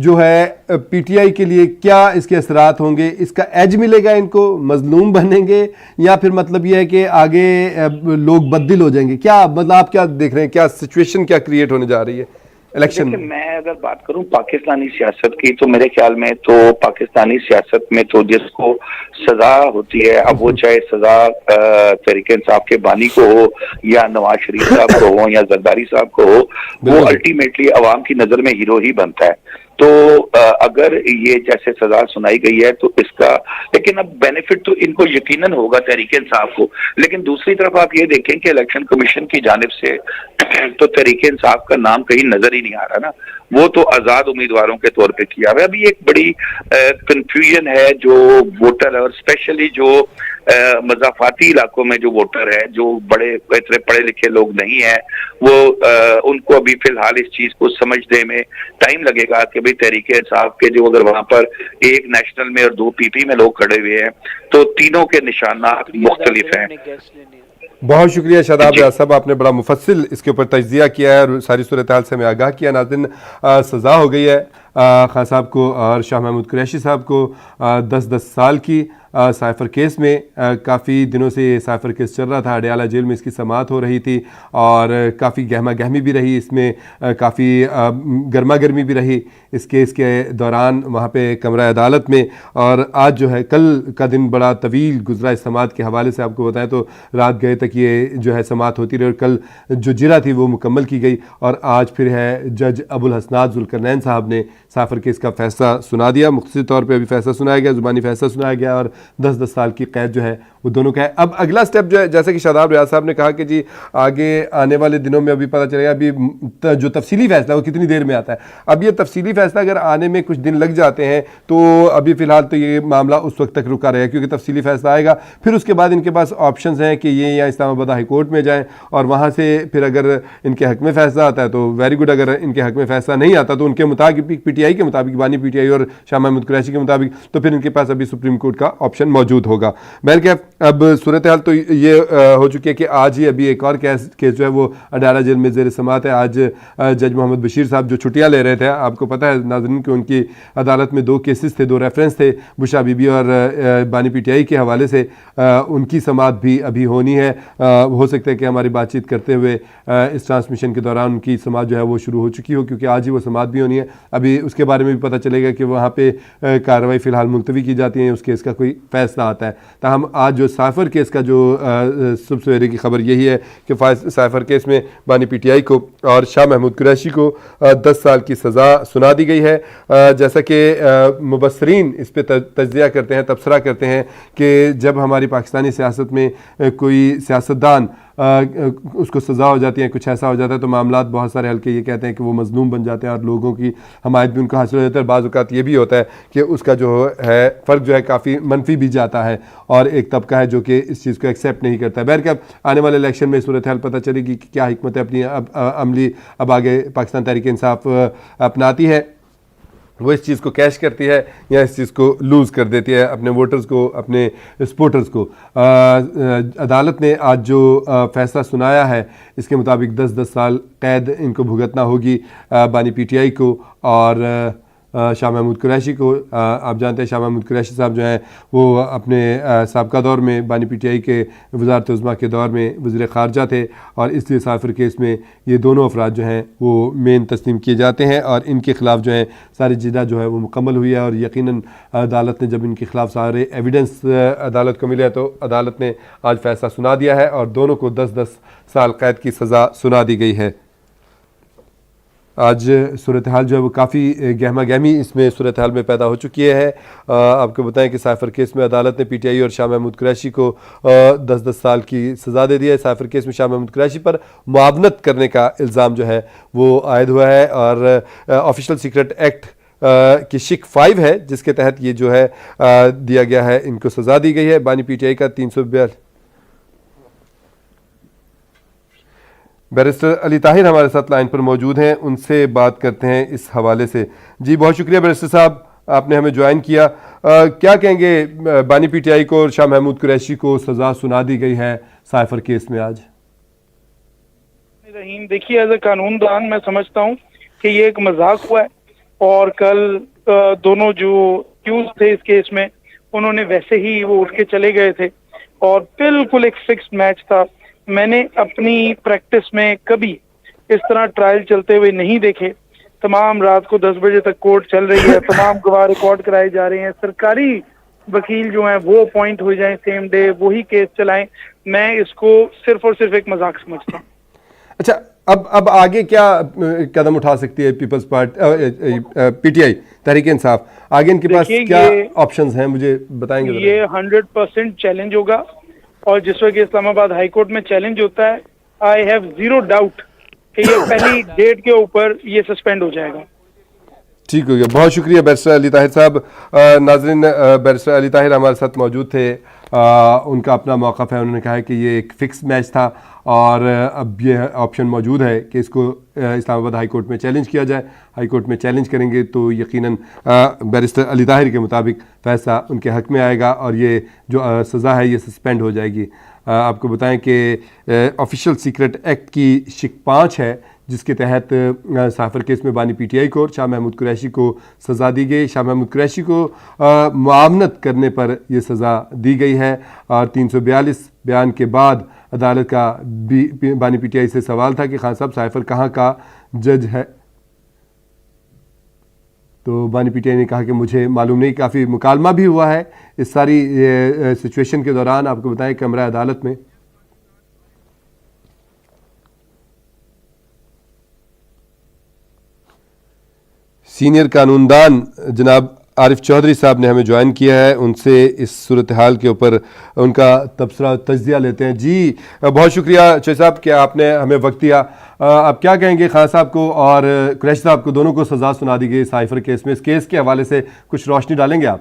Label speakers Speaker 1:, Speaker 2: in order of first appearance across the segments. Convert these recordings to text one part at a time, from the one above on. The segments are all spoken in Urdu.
Speaker 1: جو ہے پی ٹی آئی کے لیے کیا اس کے اثرات ہوں گے؟ اس کا ایج ملے گا ان کو، مظلوم بنیں گے، یا پھر مطلب یہ ہے کہ آگے لوگ بدل ہو جائیں گے؟ کیا مطلب آپ کیا دیکھ رہے ہیں، کیا سچویشن کیا کریٹ ہونے جا رہی ہے الیکشن
Speaker 2: دیکھیں، میں اگر بات کروں پاکستانی سیاست کی تو میرے خیال میں تو پاکستانی سیاست میں تو جس کو سزا ہوتی ہے، اب وہ چاہے سزا تحریک انصاف کے بانی کو ہو یا نواز شریف صاحب کو ہو یا زرداری صاحب کو ہو، وہ الٹیمیٹلی عوام کی نظر میں ہیرو ہی بنتا ہے۔ تو اگر یہ جیسے سزا سنائی گئی ہے تو اس کا، لیکن اب بینیفٹ تو ان کو یقیناً ہوگا تحریک انصاف کو، لیکن دوسری طرف آپ یہ دیکھیں کہ الیکشن کمیشن کی جانب سے تو تحریک انصاف کا نام کہیں نظر ہی نہیں آ رہا نا، وہ تو آزاد امیدواروں کے طور پہ کیا ہوا ہے۔ ابھی ایک بڑی کنفیوژن ہے جو ووٹر ہے، اور اسپیشلی جو مضافاتی علاقوں میں جو ووٹر ہے، جو بڑے اتنے پڑھے لکھے لوگ نہیں ہیں، وہ ان کو ابھی فی الحال اس چیز کو سمجھنے میں ٹائم لگے گا کہ بھئی تحریک انصاف کے جو اگر وہاں پر ایک نیشنل میں اور 2 پی پی میں لوگ کھڑے ہوئے ہیں تو تینوں کے نشانات مختلف ہیں۔
Speaker 1: بہت شکریہ شاداب ریاض صاحب، آپ نے بڑا مفصل اس کے اوپر تجزیہ کیا ہے اور ساری صورتحال سے ہمیں آگاہ کیا۔ ناظرین، سزا ہو گئی ہے خان صاحب کو اور شاہ محمود قریشی صاحب کو 10 سال کی سائفر کیس میں۔ کافی دنوں سے یہ سائفر کیس چل رہا تھا، اڈیالہ جیل میں اس کی سماعت ہو رہی تھی اور کافی گہما گہمی بھی رہی اس میں، کافی گرما گرمی بھی رہی اس کیس کے دوران وہاں پہ کمرہ عدالت میں۔ اور آج جو ہے کل کا دن بڑا طویل گزرا اس سماعت کے حوالے سے، آپ کو بتائیں تو رات گئے تک یہ جو ہے سماعت ہوتی رہی اور کل جو جرا تھی وہ مکمل کی گئی، اور آج پھر ہے جج ابو الحسنات ذوالقرنین صاحب نے سائفر کیس کا فیصلہ سنا دیا۔ مختصر طور پہ ابھی فیصلہ سنایا گیا، زبانی فیصلہ سنایا گیا اور 10 سال کی قید جو ہے وہ دونوں کا ہے۔ اب اگلا سٹیپ جو ہے، جیسے کہ شاداب ریاض صاحب نے کہا کہ جی آگے آنے والے دنوں میں ابھی پتہ چلے گا، ابھی جو تفصیلی فیصلہ وہ کتنی دیر میں آتا ہے۔ اب یہ تفصیلی فیصلہ اگر آنے میں کچھ دن لگ جاتے ہیں تو ابھی فی الحال تو یہ معاملہ اس وقت تک رکا رہے گا، کیونکہ تفصیلی فیصلہ آئے گا، پھر اس کے بعد ان کے پاس آپشنز ہیں کہ یہ یا اسلام آباد ہائی کورٹ میں جائیں اور وہاں سے پھر اگر ان کے حق میں فیصلہ آتا ہے تو ویری گڈ، اگر ان کے حق میں فیصلہ نہیں آتا تو ان کے مطابق پی ٹی آئی کے مطابق، بانی پی ٹی آئی اور شاہ محمود قریشی کے مطابق، تو پھر ان کے پاس ابھی سپریم کورٹ کا آپشن موجود ہوگا۔ میں کہ اب صورتحال تو یہ ہو چکی ہے کہ آج ہی ابھی ایک اور کیس جو ہے وہ اڈیالہ جیل میں زیر سماعت ہے۔ آج جج محمد بشیر صاحب جو چھٹیاں لے رہے تھے، آپ کو پتہ ہے ناظرین کہ ان کی عدالت میں 2 کیسز تھے، 2 ریفرنس تھے، بشرا بی بی اور بانی پی ٹی آئی کے حوالے سے، ان کی سماعت بھی ابھی ہونی ہے۔ ہو سکتا ہے کہ ہماری بات چیت کرتے ہوئے اس ٹرانسمیشن کے دوران ان کی سماعت جو ہے وہ شروع ہو چکی ہو، کیونکہ آج ہی وہ سماعت بھی ہونی ہے۔ ابھی اس کے بارے میں بھی پتہ چلے گا کہ وہاں پہ کارروائی فی الحال ملتوی کی جاتی ہے، اس کیس کا کوئی فیصلہ آتا ہے۔ تاہم آج جو سائفر کیس کا جو صبح سویرے کی خبر یہی ہے کہ سائفر کیس میں بانی پی ٹی آئی کو اور شاہ محمود قریشی کو 10 سال کی سزا سنا دی گئی ہے۔ جیسا کہ مبصرین اس پہ تجزیہ کرتے ہیں، تبصرہ کرتے ہیں کہ جب ہماری پاکستانی سیاست میں کوئی سیاستدان اس کو سزا ہو جاتی ہے، کچھ ایسا ہو جاتا ہے تو معاملات بہت سارے حلقے یہ کہتے ہیں کہ وہ مظلوم بن جاتے ہیں اور لوگوں کی حمایت بھی ان کو حاصل ہو جاتی ہے، اور بعض اوقات یہ بھی ہوتا ہے کہ اس کا جو ہے فرق جو ہے کافی منفی بھی جاتا ہے، اور ایک طبقہ ہے جو کہ اس چیز کو ایکسیپٹ نہیں کرتا ہے۔ بہرکیف آنے والے الیکشن میں صورتحال پتہ چلے گی کہ کیا حکمت اپنی عملی اب آگے پاکستان تحریک انصاف اپناتی ہے، وہ اس چیز کو کیش کرتی ہے یا اس چیز کو لوز کر دیتی ہے اپنے ووٹرز کو، اپنے سپورٹرز کو۔ عدالت نے آج جو فیصلہ سنایا ہے اس کے مطابق 10 سال قید ان کو بھگتنا ہوگی، بانی پی ٹی آئی کو اور شاہ محمود قریشی کو۔ آپ جانتے ہیں شاہ محمود قریشی صاحب جو ہیں وہ اپنے سابقہ دور میں بانی پی ٹی آئی کے وزارت عظمیٰ کے دور میں وزیر خارجہ تھے، اور اس لیے سائفر کیس میں یہ دونوں افراد جو ہیں وہ مین تسلیم کیے جاتے ہیں، اور ان کے خلاف جو ہیں ساری جدہ جو ہے وہ مکمل ہوئی ہے، اور یقیناً عدالت نے جب ان کے خلاف سارے ایویڈنس عدالت کو ملے تو عدالت نے آج فیصلہ سنا دیا ہے اور دونوں کو 10 سال قید کی سزا سنا دی گئی ہے۔ آج صورتحال جو ہے وہ کافی گہما گہمی اس میں صورتحال میں پیدا ہو چکی ہے۔ آپ کو بتائیں کہ سائفر کیس میں عدالت نے پی ٹی آئی اور شاہ محمود قریشی کو 10 سال کی سزا دے دی ہے۔ سائفر کیس میں شاہ محمود قریشی پر معاونت کرنے کا الزام جو ہے وہ عائد ہوا ہے، اور آفیشل سیکرٹ ایکٹ کی شک 5 ہے جس کے تحت یہ جو ہے دیا گیا ہے، ان کو سزا دی گئی ہے۔ بانی پی ٹی آئی کا 342 بیرسٹر علی طاہر ہمارے ساتھ لائن پر موجود ہیں، ان سے بات کرتے ہیں اس حوالے سے۔ جی بہت شکریہ بیرسٹر صاحب، آپ نے ہمیں جوائن کیا۔ کیا کہیں گے، بانی پی ٹی آئی کو اور شاہ محمود قریشی کو سزا سنا دی گئی ہے سائفر کیس میں آج؟
Speaker 3: رحیم، دیکھیے ایز اے قانون دان میں سمجھتا ہوں کہ یہ ایک مذاق ہوا ہے، اور کل دونوں جو ایکیوز تھے اس کیس میں انہوں نے ویسے ہی وہ اٹھ کے چلے گئے تھے اور بالکل ایک فکسڈ میچ تھا. میں نے اپنی پریکٹس میں کبھی اس طرح ٹرائل چلتے ہوئے نہیں دیکھے. تمام رات کو 10 بجے تک کورٹ چل رہی ہے, تمام گواہ ریکارڈ کرائے جا رہے ہیں, سرکاری وکیل جو ہیں وہ اپوائنٹ ہو جائیں سیم ڈے, وہی کیس چلائیں. میں اس کو صرف اور صرف ایک مذاق سمجھتا ہوں.
Speaker 1: اچھا, اب آگے کیا قدم اٹھا سکتی ہے Peoples Party P T I Tehreek Insaf? آگے ان کے پاس کیا آپشنز ہیں, مجھے بتائیں گے؟
Speaker 3: یہ 100% چیلنج ہوگا, اور جس وقت اسلام آباد ہائی کورٹ میں چیلنج ہوتا ہے آئی ہیو زیرو ڈاؤٹ کہ یہ پہلی ڈیٹ کے اوپر یہ سسپینڈ ہو جائے گا.
Speaker 1: ٹھیک ہو گیا, بہت شکریہ بیرسٹر علی طاہر صاحب. ناظرین, بیرسٹر علی طاہر ہمارے ساتھ موجود تھے. ان کا اپنا موقف ہے, انہوں نے کہا ہے کہ یہ ایک فکس میچ تھا اور اب یہ آپشن موجود ہے کہ اس کو اسلام آباد ہائی کورٹ میں چیلنج کیا جائے. ہائی کورٹ میں چیلنج کریں گے تو یقیناً بیرسٹر علی طاہر کے مطابق فیصلہ ان کے حق میں آئے گا اور یہ جو سزا ہے یہ سسپینڈ ہو جائے گی. آپ کو بتائیں کہ آفیشیل سیکرٹ ایکٹ کی شق 5 ہے جس کے تحت سائفر کیس میں بانی پی ٹی آئی کو اور شاہ محمود قریشی کو سزا دی گئی. شاہ محمود قریشی کو معاونت کرنے پر یہ سزا دی گئی ہے, اور 342 بیان کے بعد عدالت کا بانی پی ٹی آئی سے سوال تھا کہ خان صاحب سائفر کہاں کا جج ہے, تو بانی پی ٹی آئی نے کہا کہ مجھے معلوم نہیں. کافی مکالمہ بھی ہوا ہے اس ساری سچویشن کے دوران. آپ کو بتائیں کمرہ عدالت میں سینئر قانوندان جناب عارف چودھری صاحب نے ہمیں جوائن کیا ہے. ان سے اس صورتحال کے اوپر ان کا تبصرہ تجزیہ لیتے ہیں. جی بہت شکریہ چودھری صاحب کہ آپ نے ہمیں وقت دیا. آپ کیا کہیں گے خان صاحب کو اور قریشی صاحب کو, دونوں کو سزا سنا دی گئی سائفر کیس میں, اس کیس کے حوالے سے کچھ روشنی ڈالیں گے آپ؟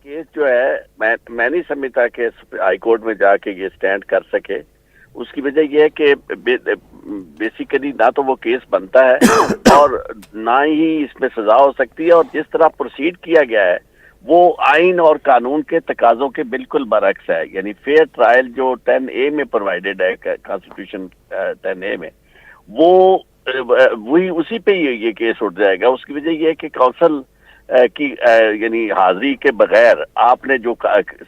Speaker 4: کیس جو ہے میں نہیں سمجھتا کہ ہائی کورٹ میں جا کے یہ سٹینڈ کر سکے. اس کی وجہ یہ ہے کہ بیسیکلی نہ تو وہ کیس بنتا ہے اور نہ ہی اس میں سزا ہو سکتی ہے, اور جس طرح پروسیڈ کیا گیا ہے وہ آئین اور قانون کے تقاضوں کے بالکل برعکس ہے. یعنی فیئر ٹرائل جو 10A میں پرووائڈیڈ ہے کانسٹیٹیوشن 10A میں, وہ وہی اسی پہ یہ کیس اٹھ جائے گا. اس کی وجہ یہ ہے کہ کونسل کی یعنی حاضری کے بغیر آپ نے جو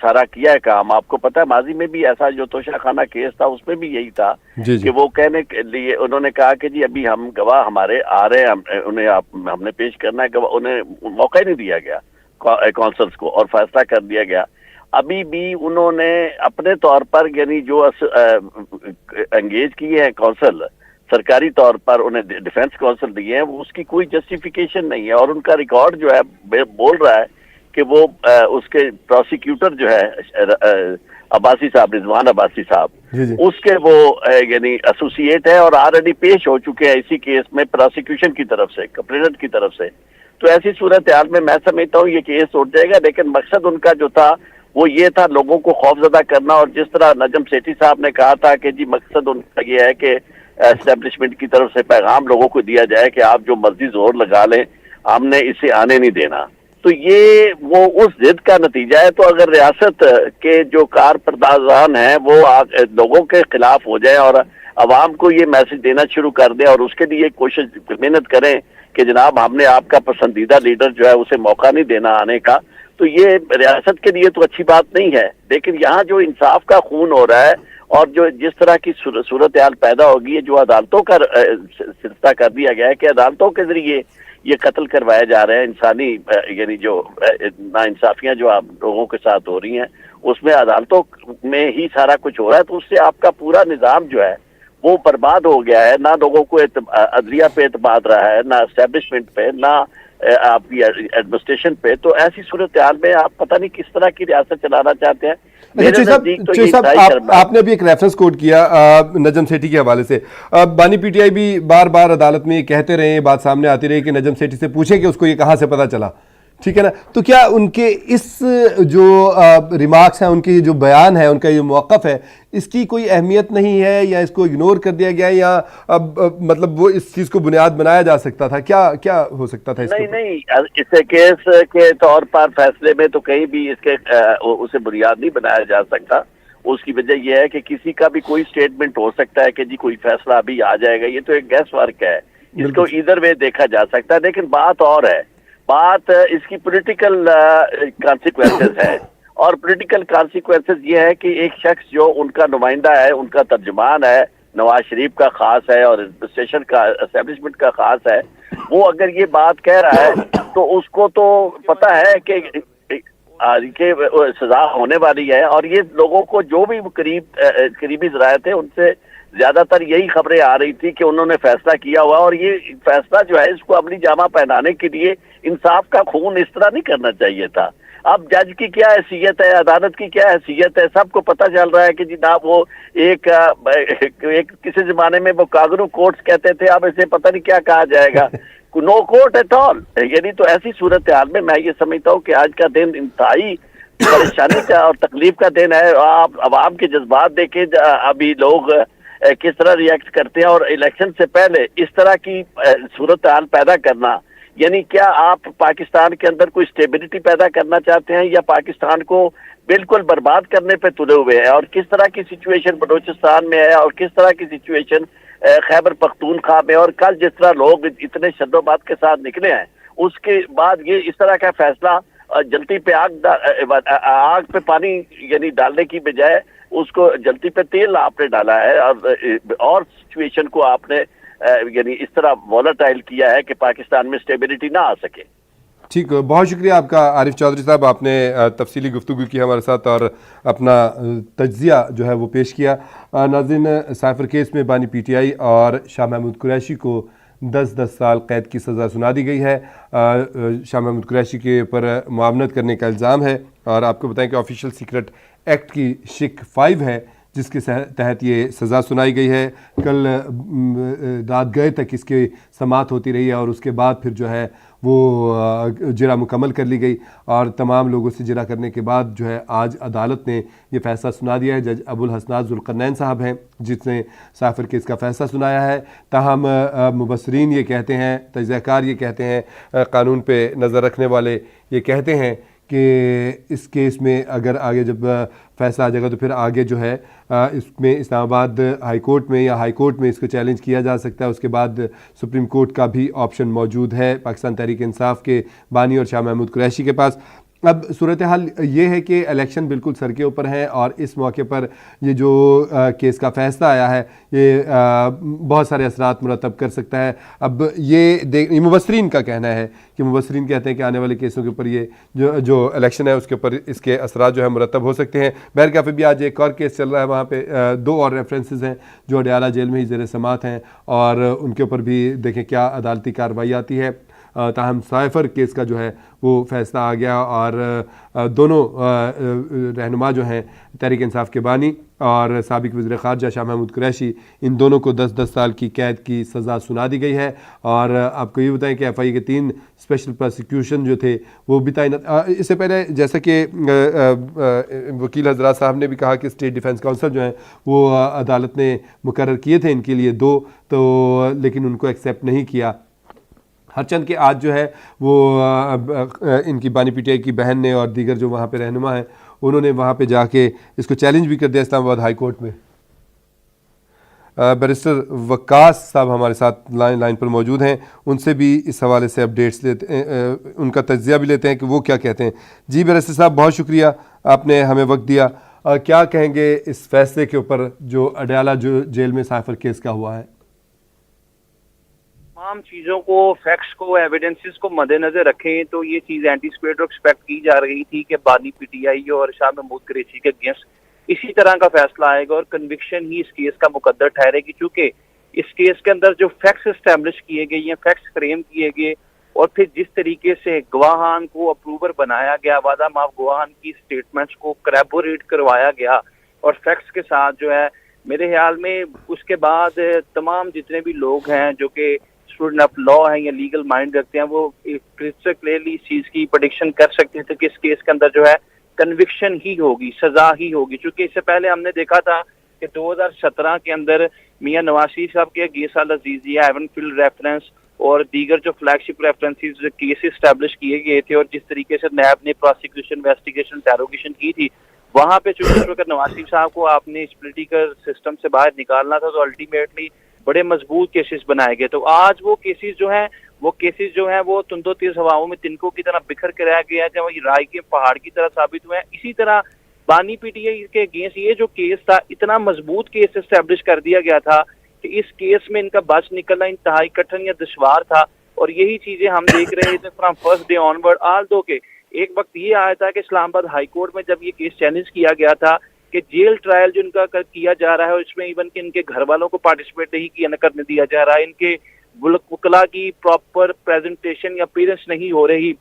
Speaker 4: سارا کیا ہے کام, آپ کو پتہ ہے ماضی میں بھی ایسا جو توشہ خانہ کیس تھا اس میں بھی یہی تھا کہ وہ کہنے کے لیے انہوں نے کہا کہ جی ابھی ہم گواہ ہمارے آ رہے ہیں, انہیں ہم نے پیش کرنا ہے گواہ, انہیں موقع نہیں دیا گیا کونسلز کو اور فیصلہ کر دیا گیا. ابھی بھی انہوں نے اپنے طور پر یعنی جو انگیج کیے ہیں کونسل سرکاری طور پر انہیں ڈیفینس کونسل دیے ہیں, وہ اس کی کوئی جسٹیفیکیشن نہیں ہے. اور ان کا ریکارڈ جو ہے بول رہا ہے کہ وہ اس کے پروسیکیوٹر جو ہے عباسی صاحب, رضوان عباسی صاحب, اس کے وہ یعنی ایسوسیٹ ہے اور آلریڈی پیش ہو چکے ہیں اسی کیس میں پروسیکیوشن کی طرف سے, کمپلیننٹ کی طرف سے. تو ایسی صورتحال میں سمجھتا ہوں یہ کیس اٹھ جائے گا. لیکن مقصد ان کا جو تھا وہ یہ تھا لوگوں کو خوفزدہ کرنا, اور جس طرح نجم سیٹھی صاحب نے کہا تھا کہ جی مقصد ان کا یہ ہے کہ اسٹیبلشمنٹ کی طرف سے پیغام لوگوں کو دیا جائے کہ آپ جو مرضی زور لگا لیں, ہم نے اسے آنے نہیں دینا. تو یہ وہ اس ضد کا نتیجہ ہے. تو اگر ریاست کے جو کارپردازان ہیں وہ لوگوں کے خلاف ہو جائیں اور عوام کو یہ میسج دینا شروع کر دیں اور اس کے لیے کوشش محنت کریں کہ جناب ہم نے آپ کا پسندیدہ لیڈر جو ہے اسے موقع نہیں دینا آنے کا, تو یہ ریاست کے لیے تو اچھی بات نہیں ہے. لیکن یہاں جو انصاف کا خون ہو رہا ہے اور جو جس طرح کی صورتحال پیدا ہوگی ہے, جو عدالتوں کا سلسلہ کر دیا گیا ہے کہ عدالتوں کے ذریعے یہ قتل کروائے جا رہے ہیں, انسانی یعنی جو ناانصافیاں جو آپ لوگوں کے ساتھ ہو رہی ہیں اس میں عدالتوں میں ہی سارا کچھ ہو رہا ہے. تو اس سے آپ کا پورا نظام جو ہے وہ برباد ہو گیا ہے. نہ لوگوں کو عدلیہ پہ اعتماد رہا ہے, نہ اسٹیبلشمنٹ پہ, نہ آپ کی ایڈمنسٹریشن پہ. تو ایسی صورتحال میں آپ پتہ نہیں کس طرح کی ریاست چلانا چاہتے ہیں.
Speaker 1: آپ نے ابھی ایک ریفرنس کوٹ کیا نجم سیٹھی کے حوالے سے. بانی پی ٹی آئی بھی بار بار عدالت میں یہ کہتے رہے, یہ بات سامنے آتی رہی کہ نجم سیٹھی سے پوچھیں کہ اس کو یہ کہاں سے پتہ چلا, ٹھیک ہے نا. تو کیا ان کے اس جو ریمارکس ہیں, ان کے جو بیان ہے, ان کا یہ موقف ہے, اس کی کوئی اہمیت نہیں ہے یا اس کو اگنور کر دیا گیا ہے, یا مطلب وہ اس چیز کو بنیاد بنایا جا سکتا تھا؟ کیا ہو سکتا تھا؟
Speaker 4: نہیں, اسے کیس کے طور پر فیصلے میں تو کہیں بھی اس کے اسے بنیاد نہیں بنایا جا سکتا. اس کی وجہ یہ ہے کہ کسی کا بھی کوئی سٹیٹمنٹ ہو سکتا ہے کہ جی کوئی فیصلہ ابھی آ جائے گا. یہ تو ایک گیس ورک ہے اس کو ادھر وے دیکھا جا سکتا ہے. لیکن بات اور ہے, بات اس کی پولیٹیکل کانسیکوینسز ہے, اور پولیٹیکل کانسیکوینسز یہ ہے کہ ایک شخص جو ان کا نمائندہ ہے, ان کا ترجمان ہے, نواز شریف کا خاص ہے اور اسٹیشن کا اسٹیبلشمنٹ کا خاص ہے, وہ اگر یہ بات کہہ رہا ہے تو اس کو تو پتہ ہے کہ سزا ہونے والی ہے. اور یہ لوگوں کو جو بھی قریبی ذرائع تھے ان سے زیادہ تر یہی خبریں آ رہی تھی کہ انہوں نے فیصلہ کیا ہوا, اور یہ فیصلہ جو ہے اس کو عملی جامہ پہنانے کے لیے انصاف کا خون اس طرح نہیں کرنا چاہیے تھا. اب جج کی کیا حیثیت ہے, عدالت کی کیا حیثیت ہے, سب کو پتہ چل رہا ہے کہ جناب وہ ایک کسی زمانے میں وہ کانگرو کورٹس کہتے تھے, اب اسے پتہ نہیں کیا کہا جائے گا, نو کورٹ ایٹ آل. یعنی تو ایسی صورتحال میں یہ سمجھتا ہوں کہ آج کا دن انتہائی پریشانی کا اور تکلیف کا دن ہے. آپ عوام کے جذبات دیکھیں, ابھی لوگ کس طرح ریئیکٹ کرتے ہیں, اور الیکشن سے پہلے اس طرح کی صورتحال پیدا کرنا, یعنی کیا آپ پاکستان کے اندر کوئی اسٹیبلٹی پیدا کرنا چاہتے ہیں یا پاکستان کو بالکل برباد کرنے پہ تلے ہوئے ہیں؟ اور کس طرح کی سچویشن بلوچستان میں ہے, اور کس طرح کی سچویشن خیبر پختونخوا میں, اور کل جس طرح لوگ اتنے شد و بات کے ساتھ نکلے ہیں, اس کے بعد یہ اس طرح کا فیصلہ جلتی پہ آگ پہ پانی یعنی ڈالنے کی بجائے اس کو جلتی پہ تیل آپ نے ڈالا ہے, اور سچویشن کو آپ نے یعنی اس طرح وولٹائل کیا ہے کہ پاکستان میں اسٹیبلٹی نہ آ سکے.
Speaker 1: ٹھیک, بہت شکریہ آپ کا عارف چودھری صاحب, آپ نے تفصیلی گفتگو کی ہمارے ساتھ اور اپنا تجزیہ جو ہے وہ پیش کیا. ناظرین, سائفر کیس میں بانی پی ٹی آئی اور شاہ محمود قریشی کو 10 سال قید کی سزا سنا دی گئی ہے. شاہ محمود قریشی کے اوپر معاونت کرنے کا الزام ہے, اور آپ کو بتائیں کہ آفیشیل سیکرٹ ایکٹ کی شک 5 ہے جس کے تحت یہ سزا سنائی گئی ہے. کل رات گئے تک اس کی سماعت ہوتی رہی ہے, اور اس کے بعد پھر جو ہے وہ جرا مکمل کر لی گئی, اور تمام لوگوں سے جرا کرنے کے بعد جو ہے آج عدالت نے یہ فیصلہ سنا دیا ہے. جج ابو الحسنات ذوالقرنین صاحب ہیں جس نے سائفر کیس کا فیصلہ سنایا ہے. تاہم مبصرین یہ کہتے ہیں, تجزیہ کار یہ کہتے ہیں, قانون پہ نظر رکھنے والے یہ کہتے ہیں کہ اس کیس میں اگر آگے جب فیصلہ آ جائے گا تو پھر آگے جو ہے اس میں اسلام آباد ہائی کورٹ میں یا ہائی کورٹ میں اس کو چیلنج کیا جا سکتا ہے. اس کے بعد سپریم کورٹ کا بھی آپشن موجود ہے پاکستان تحریک انصاف کے بانی اور شاہ محمود قریشی کے پاس. اب صورتحال یہ ہے کہ الیکشن بالکل سر کے اوپر ہیں, اور اس موقع پر یہ جو کیس کا فیصلہ آیا ہے یہ بہت سارے اثرات مرتب کر سکتا ہے. اب یہ مبصرین کا کہنا ہے کہ مبصرین کہتے ہیں کہ آنے والے کیسوں کے اوپر یہ جو الیکشن ہے اس کے اوپر اس کے اثرات جو ہے مرتب ہو سکتے ہیں. بہرکیف بھی آج ایک اور کیس چل رہا ہے, وہاں پہ 2 اور ریفرنسز ہیں جو اڈیالہ جیل میں ہی زیر سماعت ہیں, اور ان کے اوپر بھی دیکھیں کیا عدالتی کارروائی آتی ہے. تاہم سائفر کیس کا جو ہے وہ فیصلہ آ گیا, اور دونوں رہنما جو ہیں تحریک انصاف کے بانی اور سابق وزیر خارجہ شاہ محمود قریشی, ان دونوں کو 10 سال کی قید کی سزا سنا دی گئی ہے. اور آپ کو یہ بتائیں کہ ایف آئی کے 3 اسپیشل پروسیکیوشن جو تھے وہ بھی تعینات, اس سے پہلے جیسا کہ وکیل حضرات صاحب نے بھی کہا کہ اسٹیٹ ڈیفنس کونسل جو ہیں وہ عدالت نے مقرر کیے تھے ان کے لیے 2, تو لیکن ان کو ایکسیپٹ نہیں کیا. ہرچند کہ آج جو ہے وہ ان کی بانی پی ٹی آئی کی بہن نے اور دیگر جو وہاں پہ رہنما ہیں انہوں نے وہاں پہ جا کے اس کو چیلنج بھی کر دیا اسلام آباد ہائی کورٹ میں. بیرسٹر وقاص صاحب ہمارے ساتھ لائن پر موجود ہیں, ان سے بھی اس حوالے سے اپڈیٹس لیتے ہیں, ان کا تجزیہ بھی لیتے ہیں کہ وہ کیا کہتے ہیں. جی بیرسٹر صاحب, بہت شکریہ آپ نے ہمیں وقت دیا. کیا کہیں گے اس فیصلے کے اوپر جو اڈیالہ جیل میں سائفر کیس کا ہوا ہے؟
Speaker 5: تمام چیزوں کو, فیکٹس کو, ایویڈنسز کو مد نظر رکھیں تو یہ چیز اینٹی سپیٹر ایکسپیکٹ کی جا رہی تھی کہ بانی پی ٹی آئی اور شاہ محمود قریشی کے اگینسٹ اسی طرح کا فیصلہ آئے گا اور کنوکشن ہی اس کیس کا مقدر ٹھہرے گی, چونکہ اس کیس کے اندر جو فیکٹس اسٹیبلش کیے گئے ہیں, فیکٹس فریم کیے گئے, اور پھر جس طریقے سے گواہان کو اپروور بنایا گیا, وعدہ ماف گواہان کی سٹیٹمنٹس کو کریبوریٹ کروایا گیا اور فیکٹس کے ساتھ جو ہے, میرے خیال میں اس کے بعد تمام جتنے بھی لوگ ہیں جو کہ اسٹوڈنٹ آف لا ہیں یا لیگل مائنڈ رکھتے ہیں وہ کرسٹل کلیئرلی اس چیز کی پریڈکشن کر سکتے تھے کہ اس کیس کے اندر جو ہے کنوکشن ہی ہوگی, سزا ہی ہوگی. چونکہ اس سے پہلے ہم نے دیکھا تھا کہ 2017 کے اندر میاں نواز شریف صاحب کے گیسال عزیزیہ, ایون فیلڈ ریفرنس اور دیگر جو فلیگ شپ ریفرنسز کیسز اسٹیبلش کیے گئے تھے, اور جس طریقے سے نیب نے پروسیکیوشن, انویسٹیگیشن, انٹروگیشن کی تھی, وہاں پہ چونکہ اس وقت نواز شریف صاحب کو آپ نے اس پولیٹیکل سسٹم سے باہر نکالنا تھا, تو الٹیمیٹلی بڑے مضبوط کیسز بنائے گئے. تو آج وہ کیسز جو ہیں وہ تندو تیز ہواؤں میں تنکوں کی طرح بکھر کے رہ گیا ہے, جب وہ رائے کے پہاڑ کی طرح ثابت ہوئے ہیں. اسی طرح بانی پی ٹی آئی کے اگینسٹ یہ جو کیس تھا, اتنا مضبوط کیس اسٹیبلش کر دیا گیا تھا کہ اس کیس میں ان کا بچ نکلنا انتہائی کٹھن یا دشوار تھا. اور یہی چیزیں ہم دیکھ رہے تھے فرام فرسٹ ڈے آن ورڈ. آل دو کہ ایک وقت یہ آیا تھا کہ اسلام آباد ہائی کورٹ میں جب یہ کیس چیلنج کیا گیا تھا کہ جیل ٹرائل جو ان کا کیا جا رہا ہے, اور اس میں ایون کہ ان کے گھر والوں کو پارٹیسپیٹ نہیں کرنے دیا جا رہا ہے, ان کے وکلا کی پراپر پریزنٹیشن یا اپیرنس نہیں ہو رہی.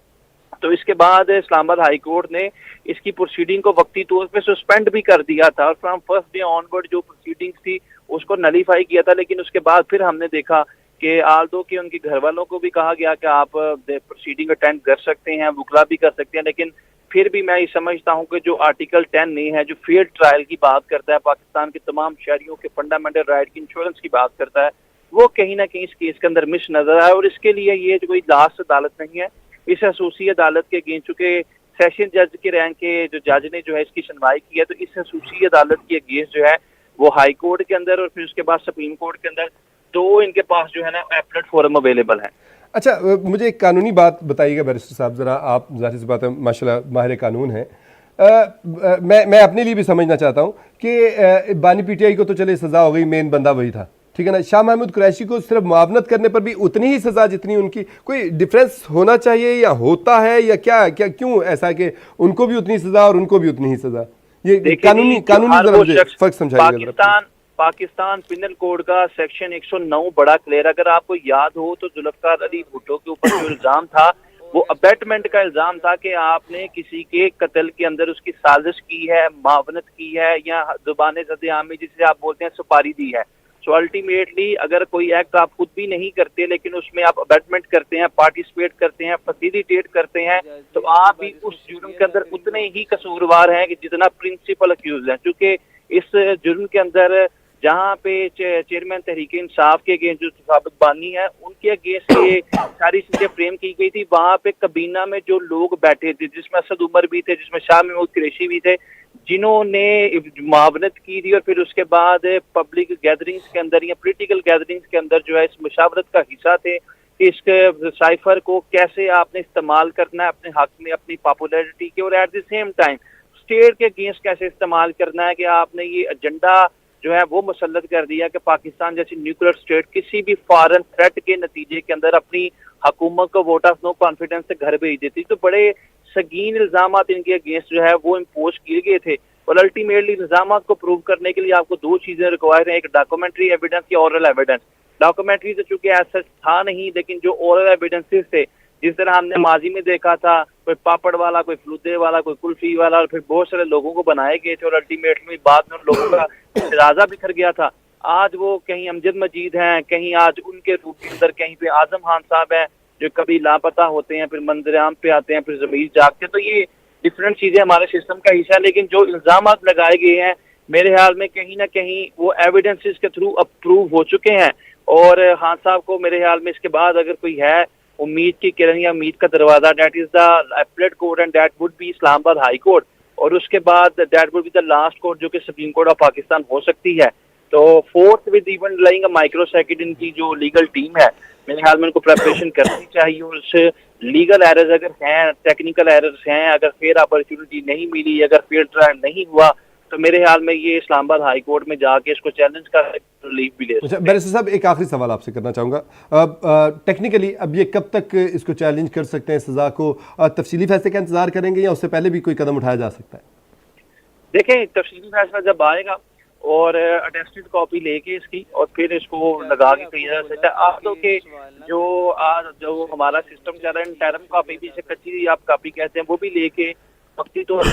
Speaker 5: تو اس کے بعد اسلام آباد ہائی کورٹ نے اس کی پروسیڈنگ کو وقتی طور پہ سسپینڈ بھی کر دیا تھا, اور فرام فرسٹ ڈے آن ورڈ جو پروسیڈنگز تھی اس کو نلیفائی کیا تھا. لیکن اس کے بعد پھر ہم نے دیکھا کہ آلدو کہ ان کے گھر والوں کو بھی کہا گیا کہ آپ پروسیڈنگ اٹینڈ کر سکتے ہیں, وکلا بھی کر سکتے ہیں, لیکن پھر بھی میں یہ سمجھتا ہوں کہ جو آرٹیکل 10 نہیں ہے, جو فیئر ٹرائل کی بات کرتا ہے, پاکستان کے تمام شہریوں کے فنڈامنٹل رائٹ کی انشورنس کی بات کرتا ہے, وہ کہیں نہ کہیں اس کیس کے اندر مس نظر آئے. اور اس کے لیے یہ کوئی لاسٹ عدالت نہیں ہے, اس خصوصی عدالت کے اگینسٹ چونکہ سیشن جج کے رینک کے جو جج نے جو ہے اس کی سنوائی کی ہے, تو اس خصوصی عدالت کے اگینسٹ جو ہے وہ ہائی کورٹ کے اندر اور پھر اس کے بعد سپریم کورٹ کے اندر تو ان کے پاس جو ہے نا ایپلیٹ فورم اویلیبل ہے.
Speaker 1: اچھا, مجھے ایک قانونی بات بتائیے گا بیرسٹر صاحب ذرا, آپ ظاہر سی بات ہے ماشاءاللہ ماہر قانون ہیں. میں اپنے لیے بھی سمجھنا چاہتا ہوں کہ بانی پی ٹی آئی کو تو چلے سزا ہو گئی, مین بندہ وہی تھا, ٹھیک ہے نا. شاہ محمود قریشی کو صرف معاونت کرنے پر بھی اتنی ہی سزا جتنی ان کی, کوئی ڈفرینس ہونا چاہیے یا ہوتا ہے, یا کیا کیوں ایسا کہ ان کو بھی اتنی سزا اور ان کو بھی اتنی ہی سزا؟ یہ قانونی ذرا مجھے فرق سمجھائیے گا.
Speaker 5: پاکستان پینل کوڈ کا سیکشن 109 بڑا کلیئر. اگر آپ کو یاد ہو تو ذوالفقار علی بھٹو کے اوپر جو الزام تھا وہ ابیٹمنٹ کا الزام تھا کہ آپ نے کسی کے قتل کے اندر اس کی سازش کی ہے, معاونت کی ہے, یا زبان زد عام میں جسے آپ بولتے ہیں سپاری دی ہے. سو الٹیمیٹلی اگر کوئی ایکٹ آپ خود بھی نہیں کرتے لیکن اس میں آپ ابیٹمنٹ کرتے ہیں, پارٹیسپیٹ کرتے ہیں, فیسیلیٹیٹ کرتے ہیں, تو آپ بھی اس جرم کے اندر اتنے ہی قصوروار ہیں کہ جتنا پرنسپل اکیوز ہیں. چونکہ اس جرم کے اندر جہاں پہ چیئرمین تحریک انصاف کے اگینسٹ جو سابق بانی ہے ان کے اگینسٹ یہ ساری چیزیں فریم کی گئی تھی, وہاں پہ کابینہ میں جو لوگ بیٹھے تھے جس میں اسد عمر بھی تھے, جس میں شاہ محمود قریشی بھی تھے, جنہوں نے معاونت کی تھی, اور پھر اس کے بعد پبلک گیدرنگز کے اندر یا پولیٹیکل گیدرنگز کے اندر جو ہے اس مشاورت کا حصہ تھے کہ اس کے سائفر کو کیسے آپ نے استعمال کرنا ہے اپنے حق میں, اپنی پاپولیرٹی کے, اور at the same time state کے اگینسٹ کیسے استعمال کرنا ہے کہ آپ نے یہ ایجنڈا جو ہے وہ مسلط کر دیا کہ پاکستان جیسی نیوکلیر اسٹیٹ کسی بھی فارن تھریٹ کے نتیجے کے اندر اپنی حکومت کو ووٹ آف نو کانفیڈنس سے گھر بھیج دیتی. تو بڑے سنگین الزامات ان کے اگینسٹ جو ہے وہ امپوز کیے گئے تھے, اور الٹیمیٹلی الزامات کو پروو کرنے کے لیے آپ کو دو چیزیں ریکوائر ہیں, ایک ڈاکومنٹری ایویڈنس یا اورل ایویڈنس. ڈاکومنٹری تو چونکہ ایسا تھا نہیں, لیکن جو اورل ایویڈنسز تھے جس طرح ہم نے ماضی میں دیکھا تھا, کوئی پاپڑ والا, کوئی فلودے والا, کوئی کلفی والا, اور پھر بہت سارے لوگوں کو بنائے گئے تھے, اور الٹیمیٹلی بعد میں ان لوگوں کا اندازہ بکھر گیا تھا. آج وہ کہیں امجد مجید ہیں, کہیں آج ان کے روپ کے اندر کہیں پہ اعظم خان صاحب ہیں جو کبھی لاپتہ ہوتے ہیں, پھر منظر عام پہ آتے ہیں, پھر ضمیر جاگتے ہیں. تو یہ ڈفرینٹ چیزیں ہمارے سسٹم کا حصہ ہے, لیکن جو الزامات لگائے گئے ہیں میرے خیال میں کہیں نہ کہیں وہ ایویڈنسز کے تھرو اپروو ہو چکے ہیں. اور خان صاحب کو میرے خیال میں اس کے بعد اگر کوئی ہے امید کی کرن یا امید کا دروازہ, that is the appellate court, and that would be Islamabad High court, اور اس کے بعد that would be the last court جو کہ سپریم کورٹ آف پاکستان ہو سکتی ہے. تو forthwith even lying a microsecond ان کی جو لیگل ٹیم ہے میرے خیال میں ان کو پریپریشن کرنی چاہیے, اور اس لیگل ایررز اگر ہیں, ٹیکنیکل ایررز ہیں, اگر فیئر اپرچونٹی نہیں ملی, اگر فیئر ٹرائل نہیں ہوا, تو میرے خیال میں یہ اسلام آباد ہائی کورٹ میں جا کے اس کو چیلنج کر ریلیف بھی لے.
Speaker 1: بیرسٹر صاحب ایک آخری سوال آپ سے کرنا چاہوں گا, ٹیکنیکلی اب یہ کب تک اس کو چیلنج کر سکتے ہیں, سزا کو تفصیلی فیصلے کا انتظار کریں گے یا اس سے پہلے بھی کوئی قدم اٹھایا جا سکتا ہے؟
Speaker 5: دیکھیں تفصیلی فیصلہ جب آئے گا اور اٹیسٹڈ کاپی لے کے اس کی, اور پھر اس کو لگا کے کہا جا سکتا ہے. آپ لوگ کے جو ہمارا سسٹم چل رہا ہے انٹرم کاپی بھی سے کچی آپ کاپی کہتے ہیں, وہ بھی لے کے وقتی طور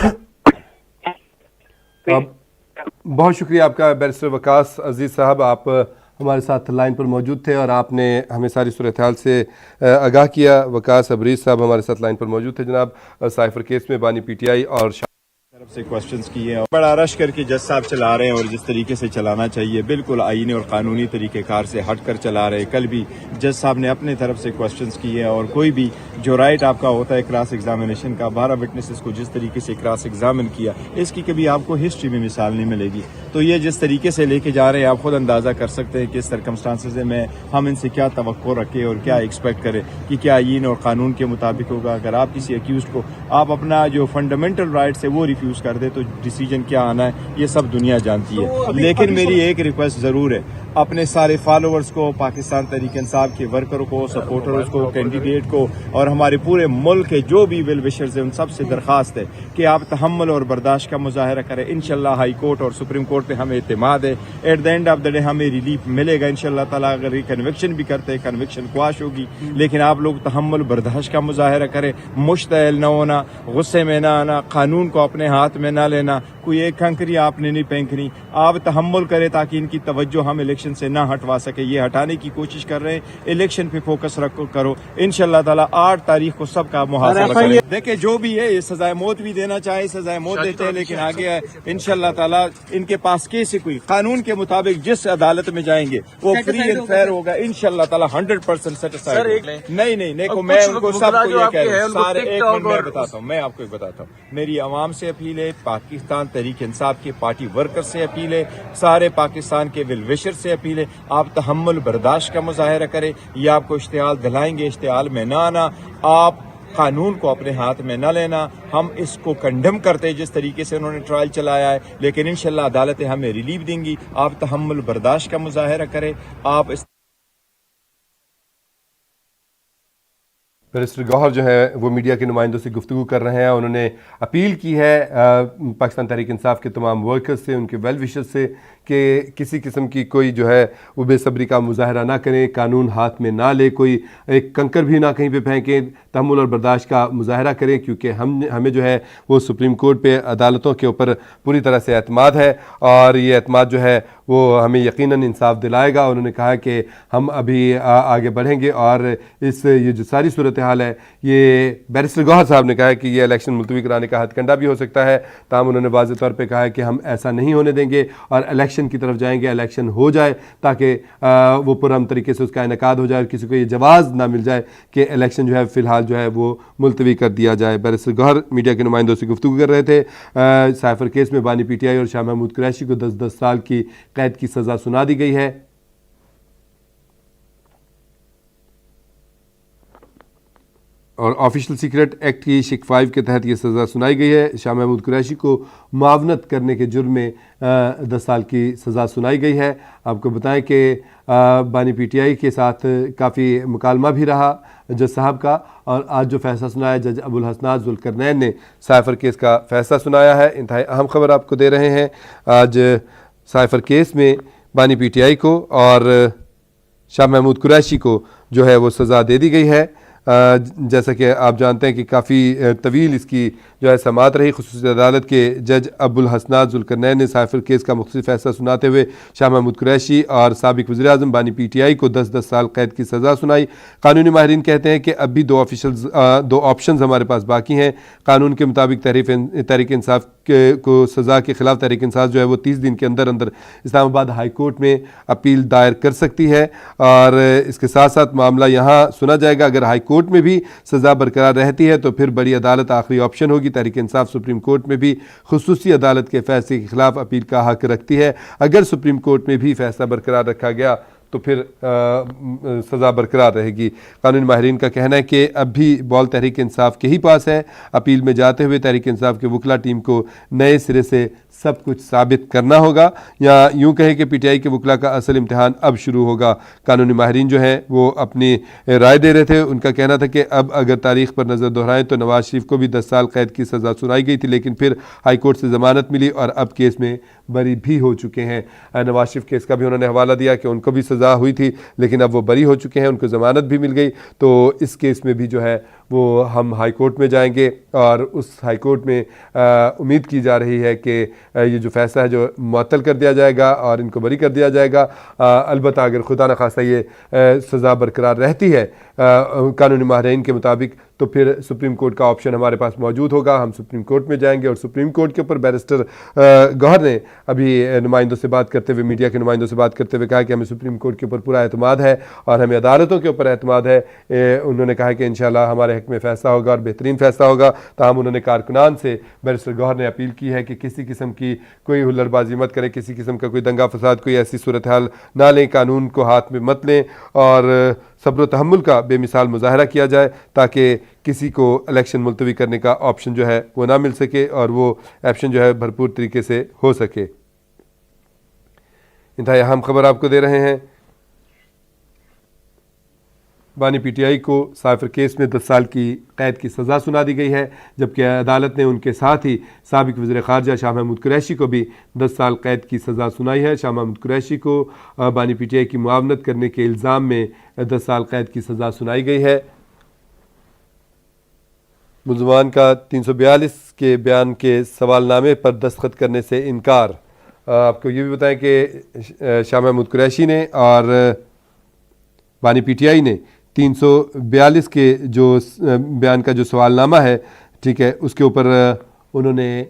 Speaker 1: بہت شکریہ آپ کا بیرسٹر وقاص عزیز صاحب, آپ ہمارے ساتھ لائن پر موجود تھے اور آپ نے ہمیں ساری صورتحال سے آگاہ کیا. وقاص عبریز صاحب ہمارے ساتھ لائن پر موجود تھے. جناب سائفر کیس میں بانی پی ٹی آئی اور
Speaker 6: طرف سے کوشچنز کیے ہیں، بڑا رش کر کے جج صاحب چلا رہے ہیں اور جس طریقے سے چلانا چاہیے بالکل آئینی اور قانونی طریقہ کار سے ہٹ کر چلا رہے ہیں۔ کل بھی جج صاحب نے اپنے طرف سے کوشچنز کیے ہیں اور کوئی بھی جو رائٹ آپ کا ہوتا ہے کراس ایگزامینیشن کا، 12 وٹنسز کو جس طریقے سے کراس ایگزامن کیا، اس کی کبھی آپ کو ہسٹری میں مثال نہیں ملے گی۔ تو یہ جس طریقے سے لے کے جا رہے ہیں آپ خود اندازہ کر سکتے ہیں کہ اس سرکمسٹانسز میں ہم ان سے کیا توقع رکھیں اور کیا ایکسپیکٹ کریں کہ کیا آئین اور قانون کے مطابق ہوگا۔ اگر آپ کسی اکیوزڈ کو آپ اپنا جو فنڈامنٹل رائٹس ہے وہ ریفیوز کر دے تو ڈیسیجن کیا آنا ہے یہ سب دنیا جانتی ہے۔ لیکن میری ایک ریکویسٹ ضرور ہے، اپنے سارے فالوورز کو، پاکستان تحریک انصاف کے ورکروں کو، سپورٹرز کو، کینڈیڈیٹ کو اور ہمارے پورے ملک کے جو بھی ویل وشرز ہیں ان سب سے درخواست ہے کہ آپ تحمل اور برداشت کا مظاہرہ کریں۔ انشاءاللہ ہائی کورٹ اور سپریم کورٹ پہ ہمیں اعتماد ہے، at the end of the day ہمیں ریلیف ملے گا انشاءاللہ تعالیٰ۔ اگر یہ کنوکشن بھی کرتے ہیں کنوکشن خواش ہوگی، لیکن آپ لوگ تحمل برداشت کا مظاہرہ کریں، مشتعل نہ ہونا، غصے میں نہ آنا، قانون کو اپنے ہاتھ میں نہ لینا، کوئی ایک کنکری آپ نے نہیں پھینکنی، آپ تحمل کریں تاکہ ان کی توجہ ہم الیکشن سے نہ ہٹوا سکے۔ یہ ہٹانے کی کوشش کر رہے ہیں، الیکشن پہ فوکس کرو انشاءاللہ تعالیٰ۔ 8 تاریخ کو سب کا محاصرہ کریں۔ دیکھیں جو بھی ہے یہ سزائے موت بھی دینا چاہے سزائے موت دیتے ہیں، لیکن آگے ہے انشاءاللہ تعالیٰ ان کے پاس کیس ہے کوئی قانون کے مطابق جس عدالت میں جائیں گے وہ فری اینڈ فیئر ہوگا انشاءاللہ تعالیٰ 100% سیٹسفائڈ۔ نہیں میں ان کو سب کو یہ کہہ رہا ہوں، سارے ایک منٹ میں بتاتا ہوں، میں آپ کو ایک بتاتا ہوں۔ میری عوام سے اپیل ہے، پاکستان تحریک انصاف کے پارٹی ورکر سے اپیل ہے، سارے پاکستان کے ویل وشر سے اپیل ہے، آپ تحمل برداشت کا مظاہرہ کریں۔ یہ آپ کو اشتعال دلائیں گے، اشتعال میں نہ آنا، آپ قانون کو اپنے ہاتھ میں نہ لینا۔ ہم اس کو کنڈم کرتے ہیں جس طریقے سے انہوں نے ٹرائل چلایا ہے، لیکن انشاءاللہ عدالتیں ہمیں ریلیف دیں گی۔ آپ تحمل برداشت کا مظاہرہ کریں۔ آپ
Speaker 1: بیرسٹر گوہر جو ہے وہ میڈیا کے نمائندوں سے گفتگو کر رہے ہیں۔ انہوں نے اپیل کی ہے پاکستان تحریک انصاف کے تمام ورکرز سے، ان کے ویل وشرز سے کہ کسی قسم کی کوئی جو ہے وہ بے صبری کا مظاہرہ نہ کریں، قانون ہاتھ میں نہ لے، کوئی ایک کنکر بھی نہ کہیں پہ پھینکیں، تحمل اور برداشت کا مظاہرہ کریں، کیونکہ ہمیں جو ہے وہ سپریم کورٹ پہ عدالتوں کے اوپر پوری طرح سے اعتماد ہے اور یہ اعتماد جو ہے وہ ہمیں یقیناً انصاف دلائے گا۔ انہوں نے کہا کہ ہم ابھی آگے بڑھیں گے اور یہ جو ساری صورتحال ہے یہ بیرسٹر گوہر صاحب نے کہا ہے کہ یہ الیکشن ملتوی کرانے کا ہتھ کنڈا بھی ہو سکتا ہے، تاہم انہوں نے واضح طور پہ کہا ہے کہ ہم ایسا نہیں ہونے دیں گے اور الیکشن کی طرف جائیں گے، الیکشن ہو جائے تاکہ وہ پرامن طریقے سے اس کا انعقاد ہو جائے اور کسی کو یہ جواز نہ مل جائے کہ الیکشن جو ہے فی الحال جو ہے وہ ملتوی کر دیا جائے۔ بیرسٹر گوہر میڈیا کے نمائندوں سے گفتگو کر رہے تھے۔ سائفر کیس میں بانی پی ٹی آئی اور شاہ محمود قریشی کو 10 سال کی قید کی سزا سنا دی گئی ہے۔ اور آفیشل سیکرٹ ایکٹ کی شق 5 کے تحت یہ سزا سنائی گئی ہے۔ شاہ محمود قریشی کو معاونت کرنے کے جرم میں 10 سال کی سزا سنائی گئی ہے۔ آپ کو بتائیں کہ بانی پی ٹی آئی کے ساتھ کافی مکالمہ بھی رہا جج صاحب کا، اور آج جو فیصلہ سنایا جج ابوالحسنات ذوالقرنین نے سائفر کیس کا فیصلہ سنایا ہے۔ انتہائی اہم خبر آپ کو دے رہے ہیں۔ آج سائفر کیس میں بانی پی ٹی آئی کو اور شاہ محمود قریشی کو جو ہے وہ سزا دے دی گئی ہے۔ جیسا کہ آپ جانتے ہیں کہ کافی طویل اس کی جو ہے سماعت رہی۔ خصوصی عدالت کے جج ابوالحسنات ذوالقرنین نے سائفر کیس کا مختصر فیصلہ سناتے ہوئے شاہ محمود قریشی اور سابق وزیر اعظم بانی پی ٹی آئی کو 10 سال قید کی سزا سنائی۔ قانونی ماہرین کہتے ہیں کہ اب بھی دو آپشنز ہمارے پاس باقی ہیں۔ قانون کے مطابق تحریک انصاف کو سزا کے خلاف تحریک انصاف جو ہے وہ 30 دن کے اندر اسلام آباد ہائی کورٹ میں اپیل دائر کر سکتی ہے، اور اس کے ساتھ ساتھ معاملہ یہاں سنا جائے گا۔ اگر ہائی کورٹ میں بھی سزا برقرار رہتی ہے تو پھر بڑی عدالت آخری آپشن ہوگی۔ تحریک انصاف سپریم کورٹ میں بھی خصوصی عدالت کے فیصلے کے خلاف اپیل کا حق رکھتی ہے۔ اگر سپریم کورٹ میں بھی فیصلہ برقرار رکھا گیا تو پھر سزا برقرار رہے گی۔ قانونی ماہرین کا کہنا ہے کہ اب بھی بال تحریک انصاف کے ہی پاس ہے۔ اپیل میں جاتے ہوئے تحریک انصاف کے وکلا ٹیم کو نئے سرے سے سب کچھ ثابت کرنا ہوگا، یا یوں کہیں کہ پی ٹی آئی کے وکلا کا اصل امتحان اب شروع ہوگا۔ قانونی ماہرین جو ہیں وہ اپنی رائے دے رہے تھے۔ ان کا کہنا تھا کہ اب اگر تاریخ پر نظر دہرائیں تو نواز شریف کو بھی 10 سال قید کی سزا سنائی گئی تھی، لیکن پھر ہائی کورٹ سے ضمانت ملی اور اب کیس میں بری بھی ہو چکے ہیں۔ نواز شریف کیس کا بھی انہوں نے حوالہ دیا کہ ان کو بھی سزا ہوئی تھی لیکن اب وہ بری ہو چکے ہیں، ان کو ضمانت بھی مل گئی، تو اس کیس میں بھی جو ہے وہ ہم ہائی کورٹ میں جائیں گے اور اس ہائی کورٹ میں امید کی جا رہی ہے کہ یہ جو فیصلہ ہے جو معطل کر دیا جائے گا اور ان کو بری کر دیا جائے گا۔ البتہ اگر خدا نخواستہ یہ سزا برقرار رہتی ہے قانونی ماہرین کے مطابق تو پھر سپریم کورٹ کا آپشن ہمارے پاس موجود ہوگا، ہم سپریم کورٹ میں جائیں گے۔ اور سپریم کورٹ کے اوپر بیرسٹر گوہر نے ابھی نمائندوں سے بات کرتے ہوئے، میڈیا کے نمائندوں سے بات کرتے ہوئے کہا کہ ہمیں سپریم کورٹ کے اوپر پورا اعتماد ہے اور ہمیں عدالتوں کے اوپر اعتماد ہے۔ انہوں نے کہا کہ انشاءاللہ ہمارے حق میں فیصلہ ہوگا اور بہترین فیصلہ ہوگا۔ تاہم انہوں نے کارکنان سے، بیرسٹر گوہر نے اپیل کی ہے کہ کسی قسم کی کوئی ہلڑ بازی مت کریں، کسی قسم کا کوئی دنگا فساد، کوئی ایسی صورتحال نہ لیں، قانون کو ہاتھ میں مت لیں اور صبر و تحمل کا بے مثال مظاہرہ کیا جائے تاکہ کسی کو الیکشن ملتوی کرنے کا آپشن جو ہے وہ نہ مل سکے اور وہ آپشن جو ہے بھرپور طریقے سے ہو سکے۔ انتہائی اہم خبر آپ کو دے رہے ہیں، بانی پی ٹی آئی کو سائفر کیس میں 10 سال کی قید کی سزا سنا دی گئی ہے، جبکہ عدالت نے ان کے ساتھ ہی سابق وزیر خارجہ شاہ محمود قریشی کو بھی 10 سال قید کی سزا سنائی ہے۔ شاہ محمود قریشی کو بانی پی ٹی آئی کی معاونت کرنے کے الزام میں 10 سال قید کی سزا سنائی گئی ہے۔ ملزمان کا 342 کے بیان کے سوال نامے پر دستخط کرنے سے انکار۔ آپ کو یہ بھی بتائیں کہ شاہ محمود قریشی نے اور بانی پی ٹی آئی نے 342 کے جو بیان کا جو سوال نامہ ہے، ٹھیک ہے، اس کے اوپر انہوں نے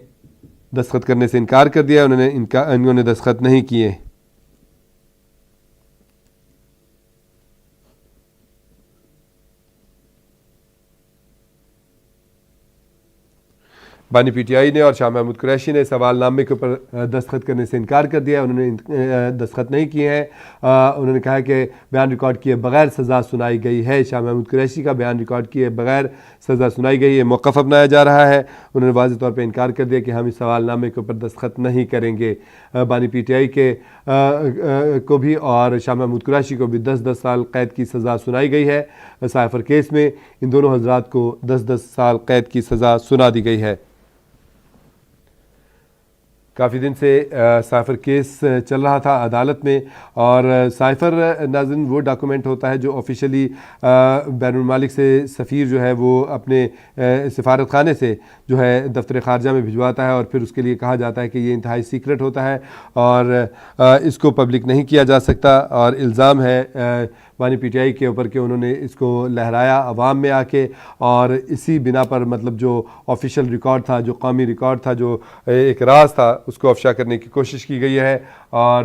Speaker 1: دستخط کرنے سے انکار کر دیا، انہوں نے دستخط نہیں کیے۔ بانی پی ٹی آئی نے اور شاہ محمود قریشی نے سوال نامے کے اوپر دستخط کرنے سے انکار کر دیا، انہوں نے دستخط نہیں کیے ہیں۔ انہوں نے کہا کہ بیان ریکارڈ کیے بغیر سزا سنائی گئی ہے۔ شاہ محمود قریشی کا بیان ریکارڈ کیے بغیر سزا سنائی گئی، یہ موقف اپنایا جا رہا ہے۔ انہوں نے واضح طور پہ انکار کر دیا کہ ہم اس سوال نامے کے اوپر دستخط نہیں کریں گے۔ بانی پی ٹی آئی کے کو بھی اور شاہ محمود قریشی کو بھی 10 سال قید کی سزا سنائی گئی ہے۔ سائفر کیس میں ان دونوں حضرات کو 10 سال قید کی سزا سنا دی گئی ہے۔ کافی دن سے سائفر کیس چل رہا تھا عدالت میں، اور سائفر ناظرین وہ ڈاکومنٹ ہوتا ہے جو آفیشلی بین الممالک سے سفیر جو ہے وہ اپنے سفارت خانے سے جو ہے دفتر خارجہ میں بھجواتا ہے، اور پھر اس کے لیے کہا جاتا ہے کہ یہ انتہائی سیکرٹ ہوتا ہے اور اس کو پبلک نہیں کیا جا سکتا۔ اور الزام ہے بانی پی ٹی آئی کے اوپر کہ انہوں نے اس کو لہرایا عوام میں آ کے، اور اسی بنا پر مطلب جو آفیشیل ریکارڈ تھا، جو قومی ریکارڈ تھا، جو ایک راز تھا، اس کو افشا کرنے کی کوشش کی گئی ہے۔ اور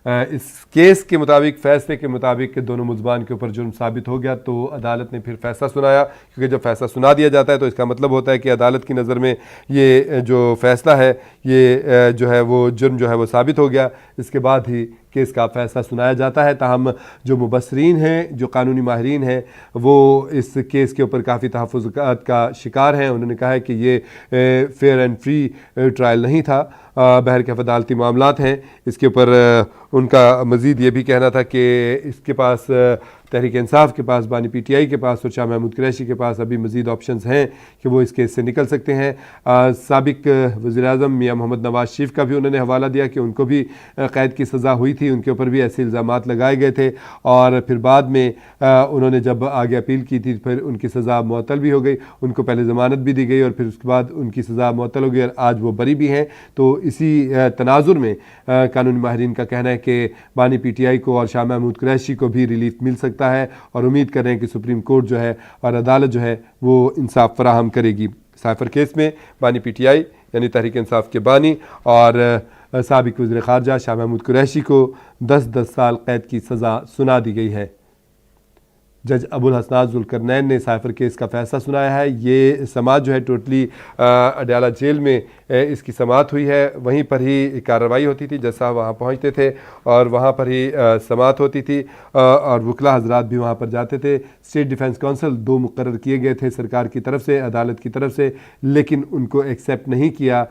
Speaker 1: اس کیس کے مطابق، فیصلے کے مطابق دونوں ملزمان کے اوپر جرم ثابت ہو گیا تو عدالت نے پھر فیصلہ سنایا، کیونکہ جب فیصلہ سنا دیا جاتا ہے تو اس کا مطلب ہوتا ہے کہ عدالت کی نظر میں یہ جو فیصلہ ہے، یہ جو ہے وہ جرم جو ہے وہ ثابت ہو گیا۔ اس کے بعد ہی کیس کا فیصلہ سنایا جاتا ہے۔ تاہم جو مبصرین ہیں، جو قانونی ماہرین ہیں، وہ اس کیس کے اوپر کافی تحفظات کا شکار ہیں۔ انہوں نے کہا ہے کہ یہ فیئر اینڈ فری ٹرائل نہیں تھا، بہرکیف عدالتی معاملات ہیں۔ اس کے اوپر ان کا مزید یہ بھی کہنا تھا کہ اس کے پاس، تحریک انصاف کے پاس، بانی پی ٹی آئی کے پاس اور شاہ محمود قریشی کے پاس ابھی مزید آپشنز ہیں کہ وہ اس کیس سے نکل سکتے ہیں۔ سابق وزیر اعظم میاں محمد نواز شریف کا بھی انہوں نے حوالہ دیا کہ ان کو بھی قید کی سزا ہوئی تھی، ان کے اوپر بھی ایسے الزامات لگائے گئے تھے، اور پھر بعد میں انہوں نے جب آگے اپیل کی تھی پھر ان کی سزا معطل بھی ہو گئی، ان کو پہلے ضمانت بھی دی گئی اور پھر اس کے بعد ان کی سزا معطل ہو گئی اور آج وہ بری بھی ہیں۔ تو اسی تناظر میں قانونی ماہرین کا کہنا ہے کہ بانی پی ٹی آئی کو اور شاہ محمود قریشی کو بھی ریلیف مل سکتا ہے، اور امید کر رہے ہیں کہ سپریم کورٹ جو ہے اور عدالت جو ہے وہ انصاف فراہم کرے گی۔ سائفر کیس میں بانی پی ٹی آئی یعنی تحریک انصاف کے بانی اور سابق وزیر خارجہ شاہ محمود قریشی کو 10 سال قید کی سزا سنا دی گئی ہے۔ جج ابو الحسنات ذوالقرنین نے سائفر کیس کا فیصلہ سنایا ہے۔ یہ سماعت جو ہے ٹوٹلی اڈیالہ جیل میں اس کی سماعت ہوئی ہے، وہیں پر ہی کارروائی ہوتی تھی، جج صاحب وہاں پہنچتے تھے اور وہاں پر ہی سماعت ہوتی تھی، اور وکلاء حضرات بھی وہاں پر جاتے تھے۔ اسٹیٹ ڈیفنس کونسل 2 مقرر کیے گئے تھے سرکار کی طرف سے، عدالت کی طرف سے، لیکن ان کو ایکسیپٹ نہیں کیا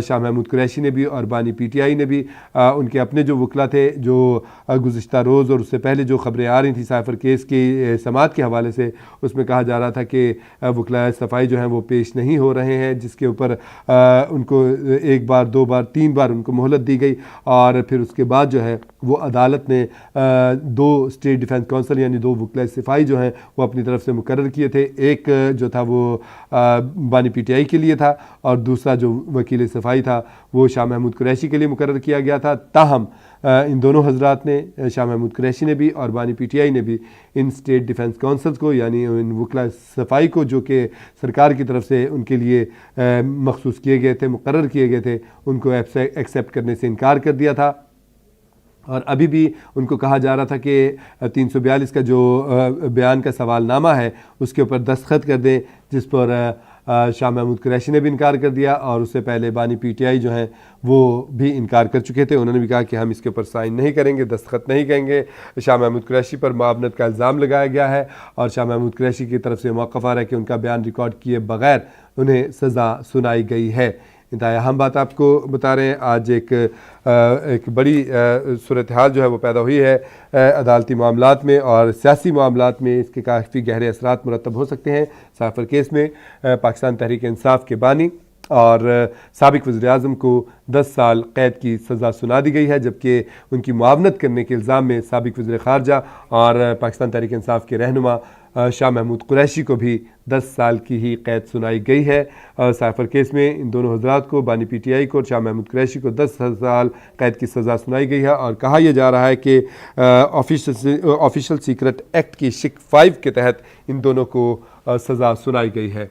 Speaker 1: شاہ محمود قریشی نے بھی اور بانی پی ٹی آئی نے بھی۔ ان کے اپنے جو وکلاء تھے، جو گزشتہ روز اور اس سے پہلے جو خبریں آ رہی تھیں سائفر کیس کی سماعت کے حوالے سے اس میں کہا جا رہا تھا کہ وکلائے صفائی جو ہیں وہ پیش نہیں ہو رہے ہیں، جس کے اوپر ان کو 1 بار 2 بار 3 بار ان کو مہلت دی گئی، اور پھر اس کے بعد جو ہے وہ عدالت نے 2 اسٹیٹ ڈیفنس کونسل یعنی 2 وکلائے صفائی جو ہیں وہ اپنی طرف سے مقرر کیے تھے. ایک جو تھا وہ بانی پی ٹی آئی کے لیے تھا، اور دوسرا جو وکیل صفائی تھا وہ شاہ محمود قریشی کے لیے مقرر کیا گیا تھا. تاہم ان دونوں حضرات نے، شاہ محمود قریشی نے بھی اور بانی پی ٹی آئی نے بھی، ان اسٹیٹ ڈیفنس کونسلز کو یعنی ان وکلا صفائی کو جو کہ سرکار کی طرف سے ان کے لیے مخصوص کیے گئے تھے، مقرر کیے گئے تھے، ان کو ایکسیپٹ کرنے سے انکار کر دیا تھا. اور ابھی بھی ان کو کہا جا رہا تھا کہ 342 کا جو بیان کا سوال نامہ ہے اس کے اوپر دستخط کر دیں، جس پر شاہ محمود قریشی نے بھی انکار کر دیا، اور اس سے پہلے بانی پی ٹی آئی جو ہیں وہ بھی انکار کر چکے تھے. انہوں نے بھی کہا کہ ہم اس کے اوپر سائن نہیں کریں گے، دستخط نہیں کریں گے. شاہ محمود قریشی پر معاونت کا الزام لگایا گیا ہے، اور شاہ محمود قریشی کی طرف سے موقف آ رہا ہے کہ ان کا بیان ریکارڈ کیے بغیر انہیں سزا سنائی گئی ہے. انتہائی اہم بات آپ کو بتا رہے ہیں، آج ایک بڑی صورتحال جو ہے وہ پیدا ہوئی ہے عدالتی معاملات میں اور سیاسی معاملات میں. اس کے کافی گہرے اثرات مرتب ہو سکتے ہیں. سائفر کیس میں پاکستان تحریک انصاف کے بانی اور سابق وزیر اعظم کو 10 سال قید کی سزا سنا دی گئی ہے، جبکہ ان کی معاونت کرنے کے الزام میں سابق وزیر خارجہ اور پاکستان تحریک انصاف کے رہنما شاہ محمود قریشی کو بھی 10 سال کی ہی قید سنائی گئی ہے. سائفر کیس میں ان دونوں حضرات کو، بانی پی ٹی آئی کو اور شاہ محمود قریشی کو 10 سال قید کی سزا سنائی گئی ہے، اور کہا یہ جا رہا ہے کہ آفیشل سیکرٹ ایکٹ کی شق 5 کے تحت ان دونوں کو سزا سنائی گئی ہے.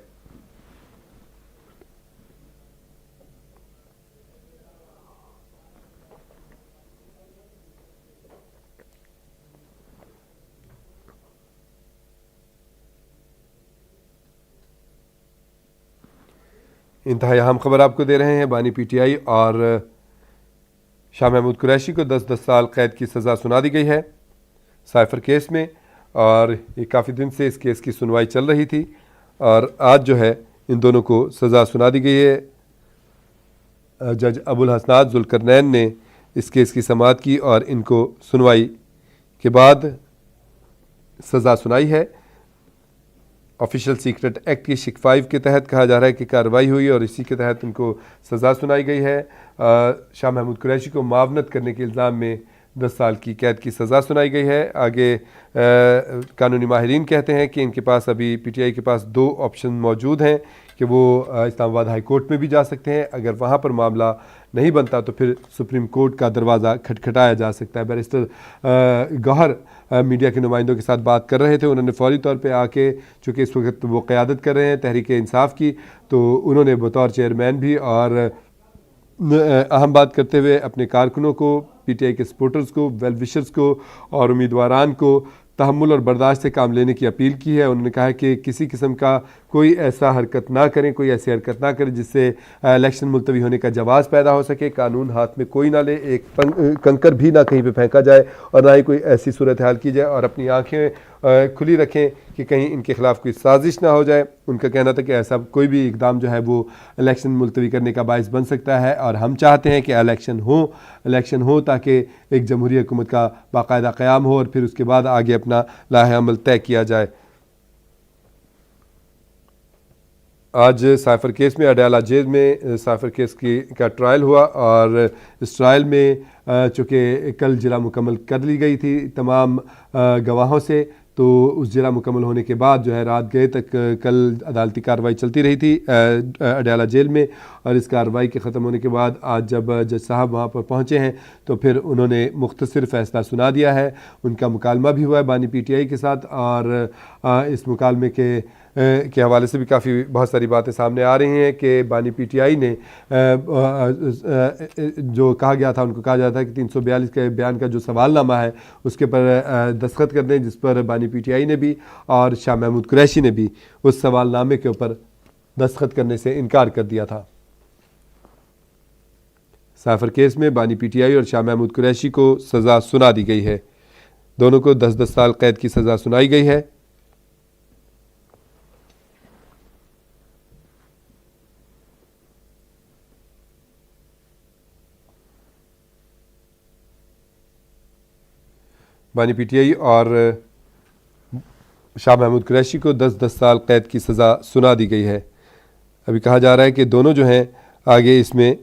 Speaker 1: انتہائی اہم خبر آپ کو دے رہے ہیں. بانی پی ٹی آئی اور شاہ محمود قریشی کو 10 سال قید کی سزا سنا دی گئی ہے سائفر کیس میں، اور یہ کافی دن سے اس کیس کی سنوائی چل رہی تھی، اور آج جو ہے ان دونوں کو سزا سنا دی گئی ہے. جج ابو الحسنات ذوالقرنین نے اس کیس کی سماعت کی اور ان کو سنوائی کے بعد سزا سنائی ہے. آفیشل سیکرٹ ایکٹ کی شق 5 کے تحت کہا جا رہا ہے کہ کارروائی ہوئی اور اسی کے تحت ان کو سزا سنائی گئی ہے. شاہ محمود قریشی کو معاونت کرنے کے الزام میں 10 سال کی قید کی سزا سنائی گئی ہے. آگے قانونی ماہرین کہتے ہیں کہ ان کے پاس ابھی پی ٹی آئی کے پاس 2 آپشن موجود ہیں کہ وہ اسلام آباد ہائی کورٹ میں بھی جا سکتے ہیں. اگر وہاں پر معاملہ نہیں بنتا تو پھر سپریم کورٹ کا دروازہ کھٹکھٹایا جا سکتا ہے. بیرسٹر گوہر میڈیا کے نمائندوں کے ساتھ بات کر رہے تھے. انہوں نے فوری طور پہ آ کے، چونکہ اس وقت وہ قیادت کر رہے ہیں تحریک انصاف کی، تو انہوں نے بطور چیئرمین بھی اور اہم بات کرتے ہوئے اپنے کارکنوں کو، پی ٹی آئی کے سپورٹرز کو، ویل وشرز کو اور امیدواران کو تحمل اور برداشت سے کام لینے کی اپیل کی ہے. انہوں نے کہا کہ کسی قسم کا کوئی ایسا حرکت نہ کریں، کوئی ایسی حرکت نہ کریں جس سے الیکشن ملتوی ہونے کا جواز پیدا ہو سکے. قانون ہاتھ میں کوئی نہ لے، ایک کنکر بھی نہ کہیں پہ پھینکا جائے، اور نہ ہی کوئی ایسی صورتحال کی جائے، اور اپنی آنکھیں کھلی رکھیں کہ کہیں ان کے خلاف کوئی سازش نہ ہو جائے. ان کا کہنا تھا کہ ایسا کوئی بھی اقدام جو ہے وہ الیکشن ملتوی کرنے کا باعث بن سکتا ہے، اور ہم چاہتے ہیں کہ الیکشن ہو تاکہ ایک جمہوری حکومت کا باقاعدہ قیام ہو، اور پھر اس کے بعد آگے اپنا لاہ عمل طے کیا جائے. آج سائفر کیس میں اڈیالہ جیل میں سائفر کیس کا ٹرائل ہوا، اور اس ٹرائل میں چونکہ کل جرا مکمل کر لی گئی تھی تمام گواہوں سے، تو اس جرا مکمل ہونے کے بعد جو ہے رات گئے تک کل عدالتی کارروائی چلتی رہی تھی اڈیالہ جیل میں. اور اس کارروائی کے ختم ہونے کے بعد آج جب جج صاحب وہاں پر پہنچے ہیں تو پھر انہوں نے مختصر فیصلہ سنا دیا ہے. ان کا مکالمہ بھی ہوا ہے بانی پی ٹی آئی کے ساتھ، اور اس مکالمے کے حوالے سے بھی بہت ساری باتیں سامنے آ رہی ہیں کہ بانی پی ٹی آئی نے جو کہا گیا تھا، ان کو کہا جاتا ہے کہ 342 کے بیان کا جو سوال نامہ ہے اس کے پر دستخط کر دیں، جس پر بانی پی ٹی آئی نے بھی اور شاہ محمود قریشی نے بھی اس سوال نامے کے اوپر دستخط کرنے سے انکار کر دیا تھا. سائفر کیس میں بانی پی ٹی آئی اور شاہ محمود قریشی کو سزا سنا دی گئی ہے. دونوں کو 10 سال قید کی سزا سنائی گئی ہے. بانی پی ٹی آئی اور شاہ محمود قریشی کو 10 سال قید کی سزا سنا دی گئی ہے۔ ابھی کہا جا رہا ہے کہ دونوں جو ہیں آگے اس میں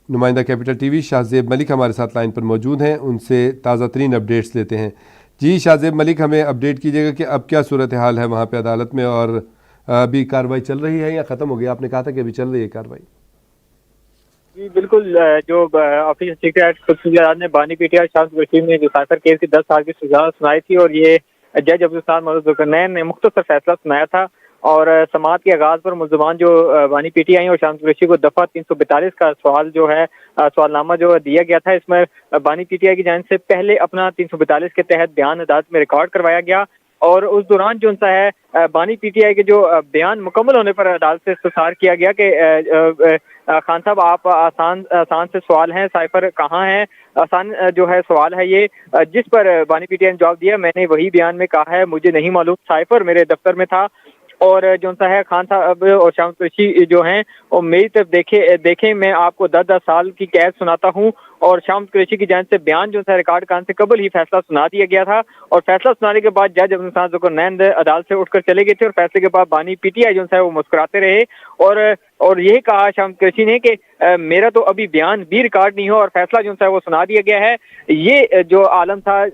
Speaker 1: نمائندہ کیپٹل ٹی وی شاہ زیب ملک ہمارے ساتھ لائن پر موجود ہیں، ان سے تازہ ترین اپڈیٹس لیتے ہیں۔ جی شاہ زیب ملک، ہمیں اپڈیٹ کیجیے گا کہ اب کیا صورتحال ہے وہاں پہ عدالت میں، اور ابھی کارروائی چل رہی ہے یا ختم ہو گئی؟ آپ نے کہا تھا کہ ابھی چل رہی ہے کارروائی۔
Speaker 7: جی بالکل، جو آفیشل سیکریٹری نے بانی پی ٹی آئی شاہ رشید نے جو سائفر کیس کی 10 سال کی سزا سنائی تھی، اور یہ جج عبدالستار محمد ذوالقرنین نے مختصر فیصلہ سنایا تھا، اور سماعت کے آغاز پر ملزمان جو بانی پی ٹی آئی اور شاہ قریشی کو دفعہ 342 کا سوال جو ہے سوال نامہ جو دیا گیا تھا، اس میں بانی پی ٹی آئی کی جانب سے پہلے اپنا 342 کے تحت بیان عدالت میں ریکارڈ کروایا گیا، اور اس دوران جو ہے بانی پی ٹی آئی کے جو بیان مکمل ہونے پر عدالت سے استفسار کیا گیا کہ خان صاحب آپ آسان سے سوال ہیں، سائفر کہاں ہے، آسان جو ہے سوال ہے یہ، جس پر بانی پی ٹی آئی نے جواب دیا، میں نے وہی بیان میں کہا ہے، مجھے نہیں معلوم، سائفر میرے دفتر میں تھا، اور جو ہے خان صاحب اور شاہ قریشی جو ہیں وہ میری طرف دیکھیں میں آپ کو 10 سال کی قید سناتا ہوں، اور شاہ قریشی کی جانب سے بیان جو ہے ریکارڈ کرنے سے قبل ہی فیصلہ سنا دیا گیا تھا، اور فیصلہ سنانے کے بعد جج عبدالستار ذوالقرنین عدالت سے اٹھ کر چلے گئے تھے، اور فیصلے کے بعد بانی پی ٹی آئی جو ہے وہ مسکراتے رہے، اور یہی کہا شاہ قریشی نے کہ میرا تو ابھی بیان بھی ریکارڈ نہیں ہو اور فیصلہ جو ہے وہ سنا دیا گیا ہے۔ یہ جو عالم تھا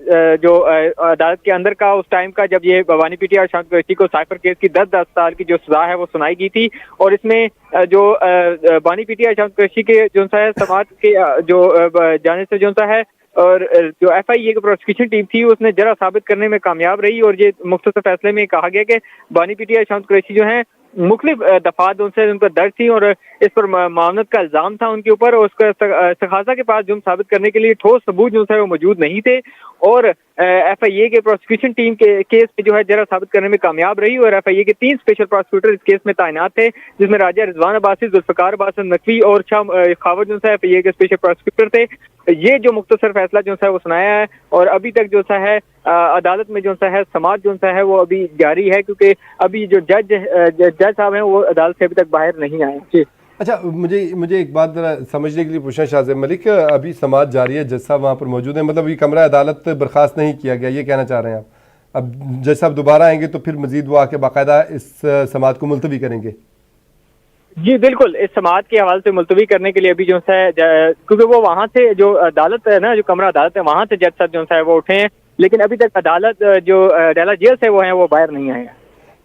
Speaker 7: جو عدالت کے اندر کا اس ٹائم کا، جب یہ بانی پی ٹی آئی اور شاہ قریشی کو سائفر کیس کی 10 سال کی جو سزا ہے وہ سنائی گئی تھی، اور اس میں جو بانی پی ٹی آئی شاہ قریشی کے جو ہے سماعت کے جو جانب سے جو ہے، اور جو ایف آئی اے کی پروسیکیوشن ٹیم تھی اس نے جرا ثابت کرنے میں کامیاب رہی، اور یہ مختصر فیصلے میں کہا گیا کہ بانی پی ٹی آئی شاہ قریشی جو ہیں مختلف دفعات ان پر درج تھی، اور اس پر معاونت کا الزام تھا ان کے اوپر، اور اس کا استغاثہ کے پاس جرم ثابت کرنے کے لیے ٹھوس ثبوت جو ہے وہ موجود نہیں تھے، اور ایف آئی اے کے پروسیکیوشن ٹیم کے کیس میں جو ہے جرا ثابت کرنے میں کامیاب رہی، اور ایف آئی اے کے 3 اسپیشل پروسیکیوٹر اس کیس میں تعینات تھے، جس میں راجہ رضوان عباسی، ذوالفقار عباس نقوی اور شاہ خاور جو ہے ایف آئی اے کے اسپیشل پروسیکیوٹر تھے۔ یہ جو مختصر فیصلہ جو ہے وہ سنایا ہے، اور ابھی تک جو ہے عدالت میں جو ہے سماعت جو ہے وہ ابھی جاری ہے، کیونکہ ابھی جو جج صاحب ہیں وہ عدالت سے ابھی تک باہر نہیں آئے۔ جی
Speaker 1: اچھا، مجھے ایک بات ذرا سمجھنے کے لیے پوچھنا شاہ زیب ملک، ابھی سماعت جاری ہے، جج صاحب وہاں پر موجود ہیں، مطلب یہ کمرہ عدالت برخاست نہیں کیا گیا، یہ کہنا چاہ رہے ہیں آپ؟ اب جج صاحب دوبارہ آئیں گے تو پھر مزید وہ آ کے باقاعدہ اس سماعت کو ملتوی کریں گے؟
Speaker 7: جی بالکل، اس سماعت کے حوالے سے ملتوی کرنے کے لیے ابھی جو ہے کیونکہ وہ وہاں سے جو عدالت ہے نا، جو کمرہ عدالت ہے وہاں سے جج صاحب جو ہے وہ اٹھے ہیں، لیکن ابھی تک عدالت جو اڈیالہ جیل سے وہ ہیں وہ باہر نہیں آئے ہیں۔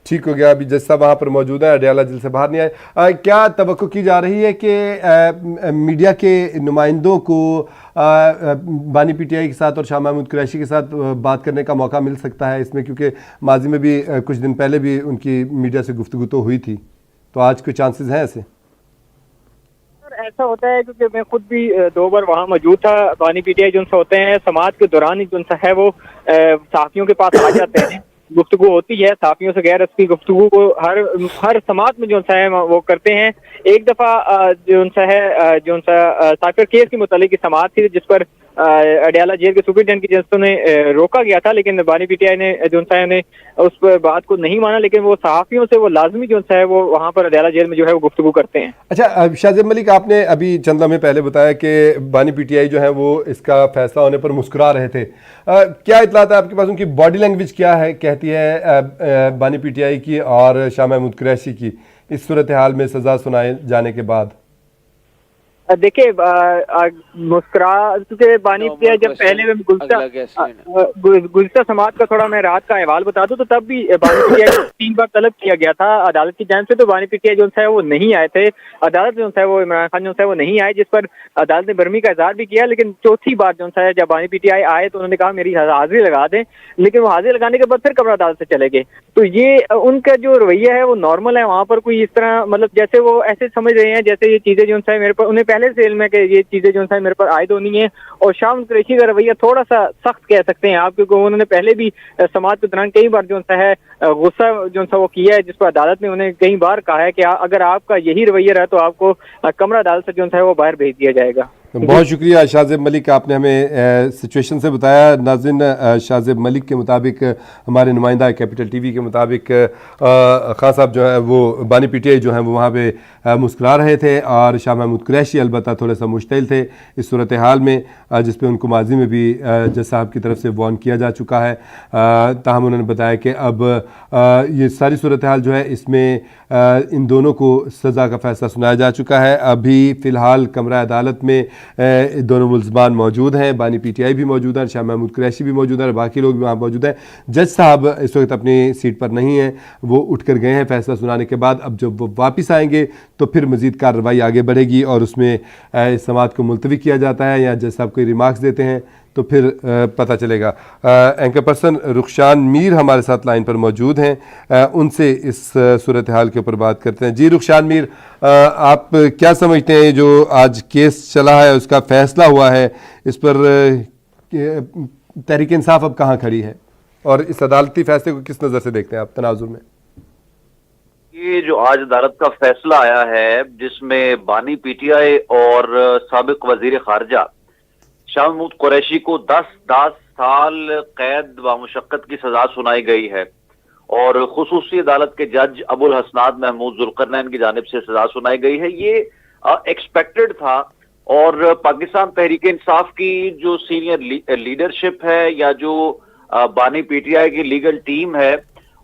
Speaker 1: ٹھیک ہو گیا، ابھی جج صاحب وہاں پر موجود ہیں، اڈیالہ جیل سے باہر نہیں آئے۔ کیا توقع کی جا رہی ہے کہ میڈیا کے نمائندوں کو بانی پی ٹی آئی کے ساتھ اور شاہ محمود قریشی کے ساتھ بات کرنے کا موقع مل سکتا ہے اس میں؟ کیونکہ ماضی میں بھی کچھ دن پہلے بھی ان کی میڈیا سے گفتگو تو ہوئی تھی، تو آج کوئی چانسز ہیں ایسے؟
Speaker 7: ایسا ہوتا ہے کیونکہ میں خود بھی 2 بار وہاں موجود تھا، بانی پی ٹی آئی جو ہوتے ہیں سماعت کے دوران ہی جو ہے وہ صحافیوں کے پاس آ جاتے ہیں، گفتگو ہوتی ہے صحافیوں سے، غیر رسمی گفتگو کو ہر سماعت میں جو ہے وہ کرتے ہیں۔ ایک دفعہ جو ہے سائفر کیس کے متعلق کی سماعت تھی، جس پر اڈیالہ جیل کے سپرنٹینڈنٹ کی جنسوں نے روکا گیا تھا، لیکن بانی پی ٹی آئی نے جو ہے اس بات کو نہیں مانا، لیکن وہ صحافیوں سے وہ لازمی جو ہے وہ وہاں پر اڈیالہ جیل میں جو ہے وہ گفتگو کرتے ہیں۔
Speaker 1: اچھا شاہ زیب ملک، آپ نے ابھی چند لمحے پہلے بتایا کہ بانی پی ٹی آئی جو ہے وہ اس کا فیصلہ ہونے پر مسکرا رہے تھے، کیا اطلاعات ہے آپ کے پاس؟ ان کی باڈی لینگویج کیا ہے، کہتی ہے بانی پی ٹی آئی کی اور شاہ محمود قریشی کی اس صورتحال میں سزا سنائے جانے کے بعد؟
Speaker 7: دیکھیے مسکرا، کیونکہ بانی پی ٹی آئی جب پہلے گزشتہ سماعت کا تھوڑا میں رات کا احوال بتا دوں تو تب بھی بانی پی ٹی آئی 3 بار طلب کیا گیا تھا عدالت کی جانب سے، تو بانی پی ٹی آئی جو ہے وہ نہیں آئے تھے، عدالت جو ہے وہ عمران خان جو ہے وہ نہیں آئے، جس پر عدالت نے برہمی کا اظہار بھی کیا، لیکن چوتھی بار جو ہے جب بانی پی ٹی آئی آئے تو انہوں نے کہا میری حاضری لگا دیں، لیکن وہ حاضری لگانے کے بعد پھر کمرہ عدالت سے چلے گئے۔ تو یہ ان کا جو رویہ ہے وہ نارمل ہے، وہاں پر کوئی اس طرح مطلب جیسے وہ ایسے سمجھ رہے ہیں جیسے یہ چیزیں جو ہے میرے پر، انہیں پہلے سے علم ہے کہ یہ چیزیں جو ہے میرے پر عائد ہونی ہیں، اور شاہ قریشی کا رویہ تھوڑا سا سخت کہہ سکتے ہیں آپ، کیونکہ انہوں نے پہلے بھی سماعت کے دوران کئی بار جو ہے غصہ جو ہے وہ کیا ہے، جس پر عدالت نے انہیں کئی بار کہا ہے کہ اگر آپ کا یہی رویہ رہا تو آپ کو کمرہ عدالت سے جو ہے وہ باہر بھیج دیا جائے گا۔
Speaker 1: بہت شکریہ شاہزیب ملک، آپ نے ہمیں سچویشن سے بتایا. ناظرین، شاہزیب ملک کے مطابق، ہمارے نمائندہ کیپٹل ٹی وی کے مطابق، خان صاحب جو ہے وہ بانی پی ٹی آئی جو ہیں وہ وہاں پہ مسکرا رہے تھے، اور شاہ محمود قریشی البتہ تھوڑا سا مشتعل تھے اس صورتحال میں، جس پہ ان کو ماضی میں بھی جج صاحب کی طرف سے وارن کیا جا چکا ہے. تاہم انہوں نے بتایا کہ اب یہ ساری صورتحال جو ہے اس میں ان دونوں کو سزا کا فیصلہ سنایا جا چکا ہے. ابھی فی الحال کمرہ عدالت میں دونوں ملزمان موجود ہیں، بانی پی ٹی آئی بھی موجود ہیں، شاہ محمود قریشی بھی موجود ہیں، اور باقی لوگ بھی وہاں موجود ہیں. جج صاحب اس وقت اپنی سیٹ پر نہیں ہیں، وہ اٹھ کر گئے ہیں فیصلہ سنانے کے بعد. اب جب وہ واپس آئیں گے تو پھر مزید کارروائی آگے بڑھے گی، اور اس میں سماعت کو ملتوی کیا جاتا ہے یا جج صاحب کوئی ریمارکس دیتے ہیں تو پھر پتہ چلے گا. اینکر پرسن رخشان میر ہمارے ساتھ لائن پر موجود ہیں، ان سے اس صورتحال کے اوپر بات کرتے ہیں. جی رخشان میر، آپ کیا سمجھتے ہیں جو آج کیس چلا ہے، اس کا فیصلہ ہوا ہے، اس پر تحریک انصاف اب کہاں کھڑی ہے، اور اس عدالتی فیصلے کو کس نظر سے دیکھتے ہیں آپ تناظر میں؟
Speaker 5: یہ جو آج عدالت کا فیصلہ آیا ہے، جس میں بانی پی ٹی آئی اور سابق وزیر خارجہ شاہ محمود قریشی کو 10 سال قید و مشقت کی سزا سنائی گئی ہے، اور خصوصی عدالت کے جج ابو الحسنات محمود ذوالقرنین کی جانب سے سزا سنائی گئی ہے. یہ ایکسپیکٹڈ تھا، اور پاکستان تحریک انصاف کی جو سینئر لیڈرشپ ہے، یا جو بانی پی ٹی آئی کی لیگل ٹیم ہے،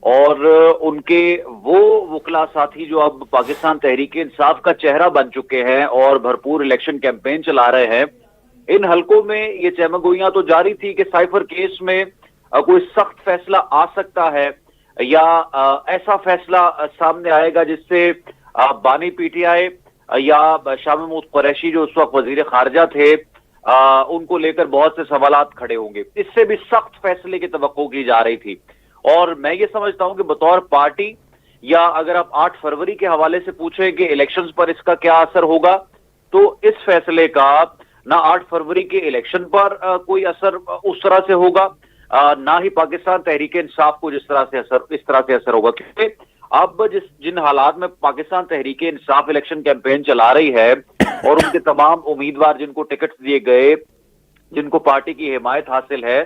Speaker 5: اور ان کے وہ وکلا ساتھی جو اب پاکستان تحریک انصاف کا چہرہ بن چکے ہیں اور بھرپور الیکشن کیمپین چلا رہے ہیں، ان حلقوں میں یہ چہمگوئیاں تو جاری تھی کہ سائفر کیس میں کوئی سخت فیصلہ آ سکتا ہے، یا ایسا فیصلہ سامنے آئے گا جس سے بانی پی ٹی آئی یا شاہ محمود قریشی جو اس وقت وزیر خارجہ تھے، ان کو لے کر بہت سے سوالات کھڑے ہوں گے. اس سے بھی سخت فیصلے کی توقع کی جا رہی تھی، اور میں یہ سمجھتا ہوں کہ بطور پارٹی، یا اگر آپ 8 فروری کے حوالے سے پوچھیں کہ الیکشنز پر اس کا کیا اثر ہوگا، تو اس فیصلے کا نہ 8 فروری کے الیکشن پر کوئی اثر اس طرح سے ہوگا، نہ ہی پاکستان تحریک انصاف کو اس طرح سے اثر ہوگا. کیونکہ اب جن حالات میں پاکستان تحریک انصاف الیکشن کیمپین چلا رہی ہے، اور ان کے تمام امیدوار جن کو ٹکٹ دیے گئے، جن کو پارٹی کی حمایت حاصل ہے،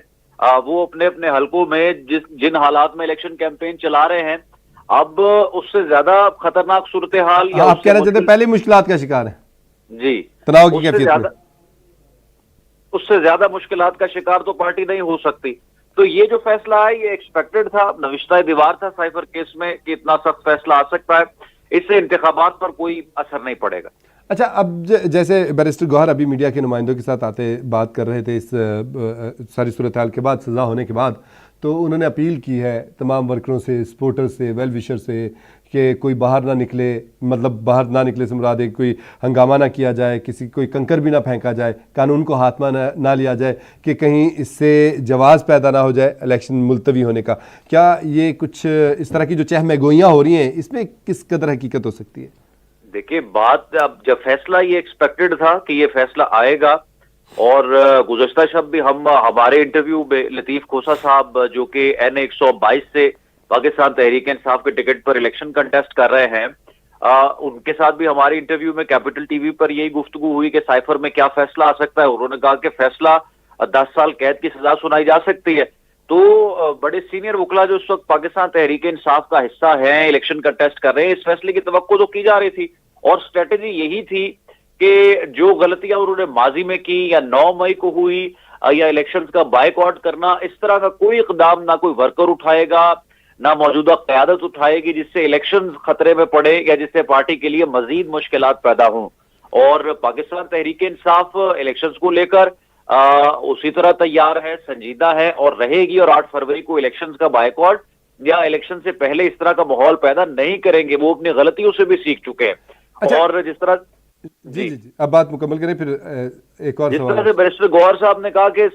Speaker 5: وہ اپنے اپنے حلقوں میں جن حالات میں الیکشن کیمپین چلا رہے ہیں، اب اس سے زیادہ خطرناک صورتحال، یا
Speaker 1: آپ کہہ رہے تھے پہلی مشکلات کا شکار ہے،
Speaker 5: جی
Speaker 1: تناؤ کی کیفیت میں،
Speaker 5: اس سے زیادہ مشکلات کا شکار تو پارٹی نہیں ہو سکتی. تو یہ جو فیصلہ ہے یہ ایکسپیکٹڈ تھا، نوشتہ دیوار تھا سائفر کیس میں کہ اتنا سخت فیصلہ آ سکتا ہے. اس سے انتخابات پر کوئی اثر نہیں پڑے گا.
Speaker 1: اچھا، اب جیسے بیرسٹر گوہر ابھی میڈیا کے نمائندوں کے ساتھ آتے بات کر رہے تھے اس ساری صورتحال کے بعد، سزا ہونے کے بعد، تو انہوں نے اپیل کی ہے تمام ورکروں سے، سپورٹر سے، ویل وشر سے، کہ کوئی باہر نہ نکلے، مطلب باہر نہ نکلے سے مراد ہے کوئی ہنگامہ نہ کیا جائے، کوئی کنکر بھی نہ پھینکا جائے، قانون کو ہاتھ میں نہ لیا جائے، کہ کہیں اس سے جواز پیدا نہ ہو جائے الیکشن ملتوی ہونے کا. کیا یہ کچھ اس طرح کی جو چہمہ گوئیاں ہو رہی ہیں، اس میں کس قدر حقیقت ہو سکتی ہے؟
Speaker 5: دیکھیں، بات اب جب فیصلہ یہ ایکسپیکٹڈ تھا کہ یہ فیصلہ آئے گا، اور گزشتہ شب بھی ہمارے انٹرویو میں لطیف کھوسا صاحب جو کہ این 122 سے پاکستان تحریک انصاف کے ٹکٹ پر الیکشن کنٹیسٹ کر رہے ہیں، ان کے ساتھ بھی ہماری انٹرویو میں کیپٹل ٹی وی پر یہی گفتگو ہوئی کہ سائفر میں کیا فیصلہ آ سکتا ہے. انہوں نے کہا کہ فیصلہ 10 سال قید کی سزا سنائی جا سکتی ہے. تو بڑے سینئر وکلا جو اس وقت پاکستان تحریک انصاف کا حصہ ہیں، الیکشن کنٹیسٹ کر رہے ہیں، اس فیصلے کی توقع تو کی جا رہی تھی، اور اسٹریٹجی یہی تھی کہ جو غلطیاں انہوں نے ماضی میں کی، یا 9 مئی کو ہوئی، یا الیکشنز کا بائیک آؤٹ کرنا، اس طرح کا کوئی اقدام نہ کوئی ورکر اٹھائے گا، نہ موجودہ قیادت اٹھائے گی جس سے الیکشن خطرے میں پڑے، یا جس سے پارٹی کے لیے مزید مشکلات پیدا ہوں. اور پاکستان تحریک انصاف الیکشنز کو لے کر اسی طرح تیار ہے، سنجیدہ ہے، اور رہے گی. اور 8 فروری کو الیکشنز کا بائیک آؤٹ یا الیکشن سے پہلے اس طرح کا ماحول پیدا نہیں کریں گے. وہ اپنی غلطیوں سے بھی سیکھ چکے ہیں. اور جس طرح
Speaker 1: جی اب بات مکمل کریں، پھر ایک اور
Speaker 5: جس
Speaker 1: سوال.
Speaker 5: طرح سے بیرسٹر گوہر صاحب نے کہا کہ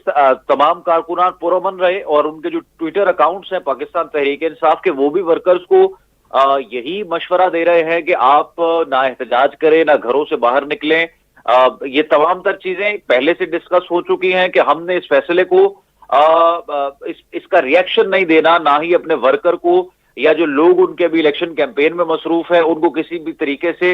Speaker 5: تمام کارکنان پرامن رہے، اور ان کے جو ٹویٹر اکاؤنٹس ہیں پاکستان تحریک انصاف کے، وہ بھی ورکرز کو یہی مشورہ دے رہے ہیں کہ آپ نہ احتجاج کریں، نہ گھروں سے باہر نکلیں. یہ تمام تر چیزیں پہلے سے ڈسکس ہو چکی ہیں کہ ہم نے اس فیصلے کو اس کا ریئیکشن نہیں دینا، نہ ہی اپنے ورکر کو، یا جو لوگ ان کے بھی الیکشن کیمپین میں مصروف ہیں، ان کو کسی بھی طریقے سے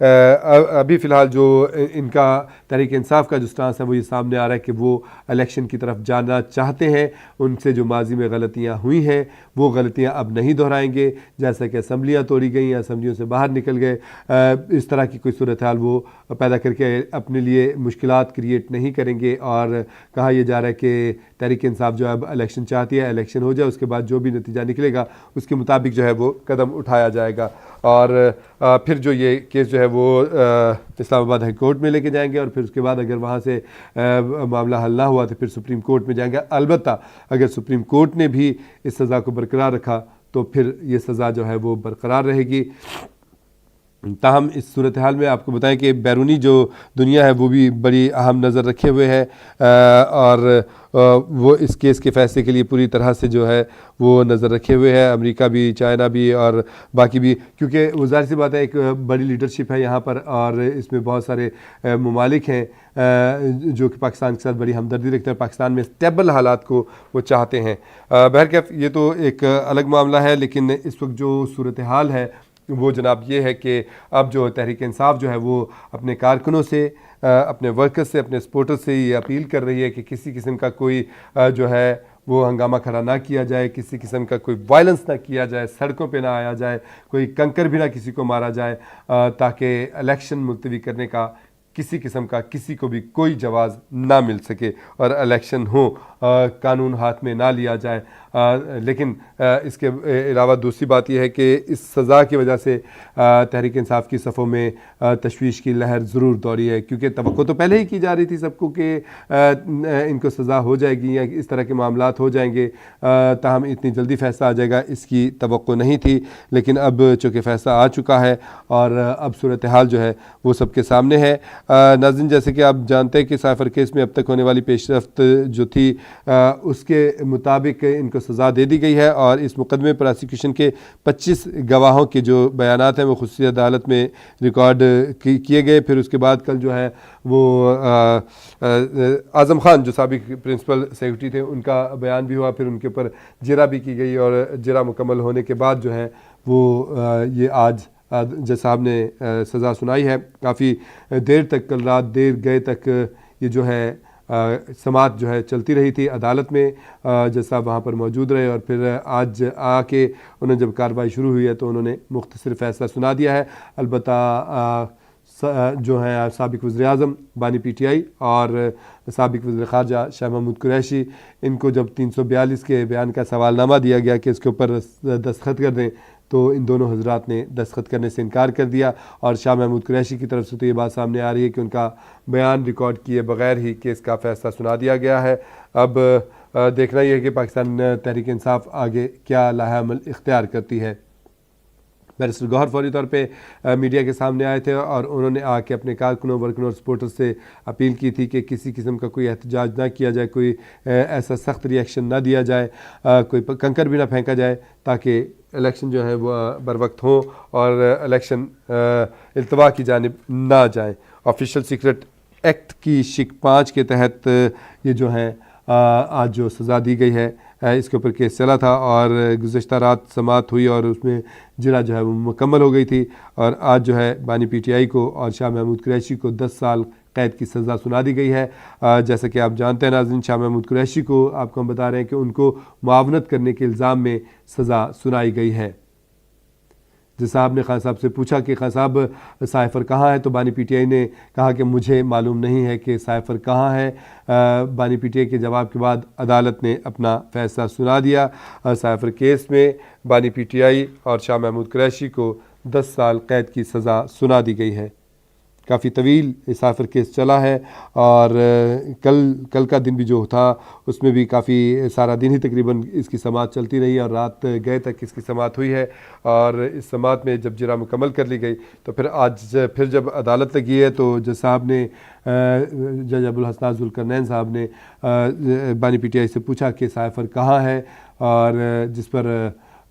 Speaker 1: ابھی فی الحال جو ان کا تحریک انصاف کا جو سٹانس ہے وہ یہ سامنے آ رہا ہے کہ وہ الیکشن کی طرف جانا چاہتے ہیں. ان سے جو ماضی میں غلطیاں ہوئی ہیں وہ غلطیاں اب نہیں دہرائیں گے, جیسا کہ اسمبلیاں توڑی گئیں, اسمبلیوں سے باہر نکل گئے, اس طرح کی کوئی صورتحال وہ پیدا کر کے اپنے لیے مشکلات کریٹ نہیں کریں گے. اور کہا یہ جا رہا ہے کہ تحریک انصاف جو ہے اب الیکشن چاہتی ہے, الیکشن ہو جائے, اس کے بعد جو بھی نتیجہ نکلے گا اس کے مطابق جو ہے وہ قدم اٹھایا جائے گا. اور پھر جو یہ کیس جو ہے وہ اسلام آباد ہائی کورٹ میں لے کے جائیں گے, اور پھر اس کے بعد اگر وہاں سے معاملہ حل نہ ہوا تو پھر سپریم کورٹ میں جائیں گے. البتہ اگر سپریم کورٹ نے بھی اس سزا کو برقرار رکھا تو پھر یہ سزا جو ہے وہ برقرار رہے گی. تاہم اس صورتحال میں آپ کو بتائیں کہ بیرونی جو دنیا ہے وہ بھی بڑی اہم نظر رکھے ہوئے ہے, اور وہ اس کیس کے فیصلے کے لیے پوری طرح سے جو ہے وہ نظر رکھے ہوئے ہے. امریکہ بھی, چائنا بھی اور باقی بھی, کیونکہ وہ ظاہر سی بات ہے ایک بڑی لیڈرشپ ہے یہاں پر, اور اس میں بہت سارے ممالک ہیں جو کہ پاکستان کے ساتھ بڑی ہمدردی رکھتے ہیں, پاکستان میں اسٹیبل حالات کو وہ چاہتے ہیں. بہرکیف یہ تو ایک الگ معاملہ ہے, لیکن اس وقت جو صورتحال ہے وہ جناب یہ ہے کہ اب جو تحریک انصاف جو ہے وہ اپنے کارکنوں سے, اپنے ورکرز سے, اپنے سپورٹرز سے یہ اپیل کر رہی ہے کہ کسی قسم کا کوئی جو ہے وہ ہنگامہ کھڑا نہ کیا جائے, کسی قسم کا کوئی وائلنس نہ کیا جائے, سڑکوں پہ نہ آیا جائے, کوئی کنکر بھی نہ کسی کو مارا جائے, تاکہ الیکشن ملتوی کرنے کا کسی قسم کا کسی کو بھی کوئی جواز نہ مل سکے اور الیکشن ہو, قانون ہاتھ میں نہ لیا جائے. لیکن اس کے علاوہ دوسری بات یہ ہے کہ اس سزا کی وجہ سے تحریک انصاف کی صفوں میں تشویش کی لہر ضرور دوڑی ہے, کیونکہ توقع تو پہلے ہی کی جا رہی تھی سب کو کہ ان کو سزا ہو جائے گی یا اس طرح کے معاملات ہو جائیں گے, تاہم اتنی جلدی فیصلہ آ جائے گا اس کی توقع نہیں تھی. لیکن اب چونکہ فیصلہ آ چکا ہے اور اب صورتحال جو ہے وہ سب کے سامنے ہے. ناظرین, جیسے کہ آپ جانتے ہیں کہ سائفر کیس میں اب تک ہونے والی پیش رفت جو تھی اس کے مطابق ان کو سزا دے دی گئی ہے, اور اس مقدمے پراسیکیوشن کے 25 گواہوں کے جو بیانات ہیں وہ خصوصی عدالت میں ریکارڈ کیے گئے. پھر اس کے بعد کل جو ہے وہ اعظم خان جو سابق پرنسپل سیکرٹری تھے ان کا بیان بھی ہوا, پھر ان کے اوپر جرا بھی کی گئی, اور جرا مکمل ہونے کے بعد جو ہے وہ یہ آج جج صاحب نے سزا سنائی ہے. کافی دیر تک, کل رات دیر گئے تک یہ جو ہے سماعت جو ہے چلتی رہی تھی عدالت میں. جج صاحب وہاں پر موجود رہے, اور پھر آج آ کے انہوں نے جب کارروائی شروع ہوئی ہے تو انہوں نے مختصر فیصلہ سنا دیا ہے. البتہ جو ہیں سابق وزیر اعظم بانی پی ٹی آئی اور سابق وزیر خارجہ شاہ محمود قریشی, ان کو جب 342 کے بیان کا سوال نامہ دیا گیا کہ اس کے اوپر دستخط کر دیں تو ان دونوں حضرات نے دستخط کرنے سے انکار کر دیا. اور شاہ محمود قریشی کی طرف سے تو یہ بات سامنے آ رہی ہے کہ ان کا بیان ریکارڈ کیے بغیر ہی کیس کا فیصلہ سنا دیا گیا ہے. اب دیکھنا یہ ہے کہ پاکستان تحریک انصاف آگے کیا لاہ عمل اختیار کرتی ہے. بیرسٹر گوہر فوری طور پہ میڈیا کے سامنے آئے تھے اور انہوں نے آ کے اپنے کارکنوں, ورکنوں اور سپورٹر سے اپیل کی تھی کہ کسی قسم کا کوئی احتجاج نہ کیا جائے, کوئی ایسا سخت ریئیکشن نہ دیا جائے, کوئی کنکر بھی نہ پھینکا جائے, تاکہ الیکشن جو ہے وہ بر وقت ہوں اور الیکشن التوا کی جانب نہ جائیں. آفیشیل سیکرٹ ایکٹ کی شق 5 کے تحت یہ جو ہے آج جو سزا دی گئی ہے اس کے اوپر کیس چلا تھا, اور گزشتہ رات سماعت ہوئی اور اس میں جرا جو ہے وہ مکمل ہو گئی تھی. اور آج جو ہے بانی پی ٹی آئی کو اور شاہ محمود قریشی کو 10 سال قید کی سزا سنا دی گئی ہے. جیسا کہ آپ جانتے ہیں ناظرین, شاہ محمود قریشی کو آپ کو ہم بتا رہے ہیں کہ ان کو معاونت کرنے کے الزام میں سزا سنائی گئی ہے. جس صاحب نے خان صاحب سے پوچھا کہ خان صاحب سائفر کہاں ہے, تو بانی پی ٹی آئی نے کہا کہ مجھے معلوم نہیں ہے کہ سائفر کہاں ہے. بانی پی ٹی آئی کے جواب کے بعد عدالت نے اپنا فیصلہ سنا دیا. سائفر کیس میں بانی پی ٹی آئی اور شاہ محمود قریشی کو 10 سال قید کی سزا سنا دی گئی ہے. کافی طویل سائفر کیس چلا ہے, اور کل کا دن بھی جو تھا اس میں بھی کافی سارا دن ہی تقریباً اس کی سماعت چلتی رہی, اور رات گئے تک اس کی سماعت ہوئی ہے. اور اس سماعت میں جب جرا مکمل کر لی گئی تو پھر آج پھر جب عدالت لگی ہے تو جج صاحب نے, جج ابوالحسنات ذوالقرنین صاحب نے بانی پی ٹی آئی سے پوچھا کہ سائفر کہاں ہے, اور جس پر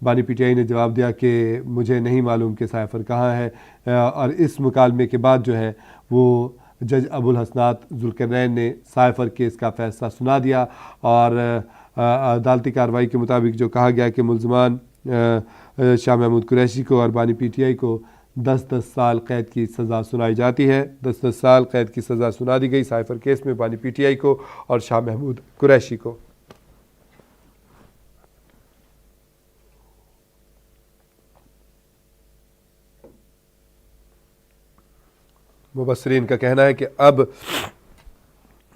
Speaker 1: بانی پی ٹی آئی نے جواب دیا کہ مجھے نہیں معلوم کہ سائفر کہاں ہے. اور اس مکالمے کے بعد جو ہے وہ جج ابوالحسنات ذوالقرنین نے سائفر کیس کا فیصلہ سنا دیا, اور عدالتی کارروائی کے مطابق جو کہا گیا کہ ملزمان شاہ محمود قریشی کو اور بانی پی ٹی آئی کو 10-10 سال قید کی سزا سنائی جاتی ہے. 10-10 سال قید کی سزا سنا دی گئی سائفر کیس میں بانی پی ٹی آئی کو اور شاہ محمود قریشی کو. مبصرین کا کہنا ہے کہ اب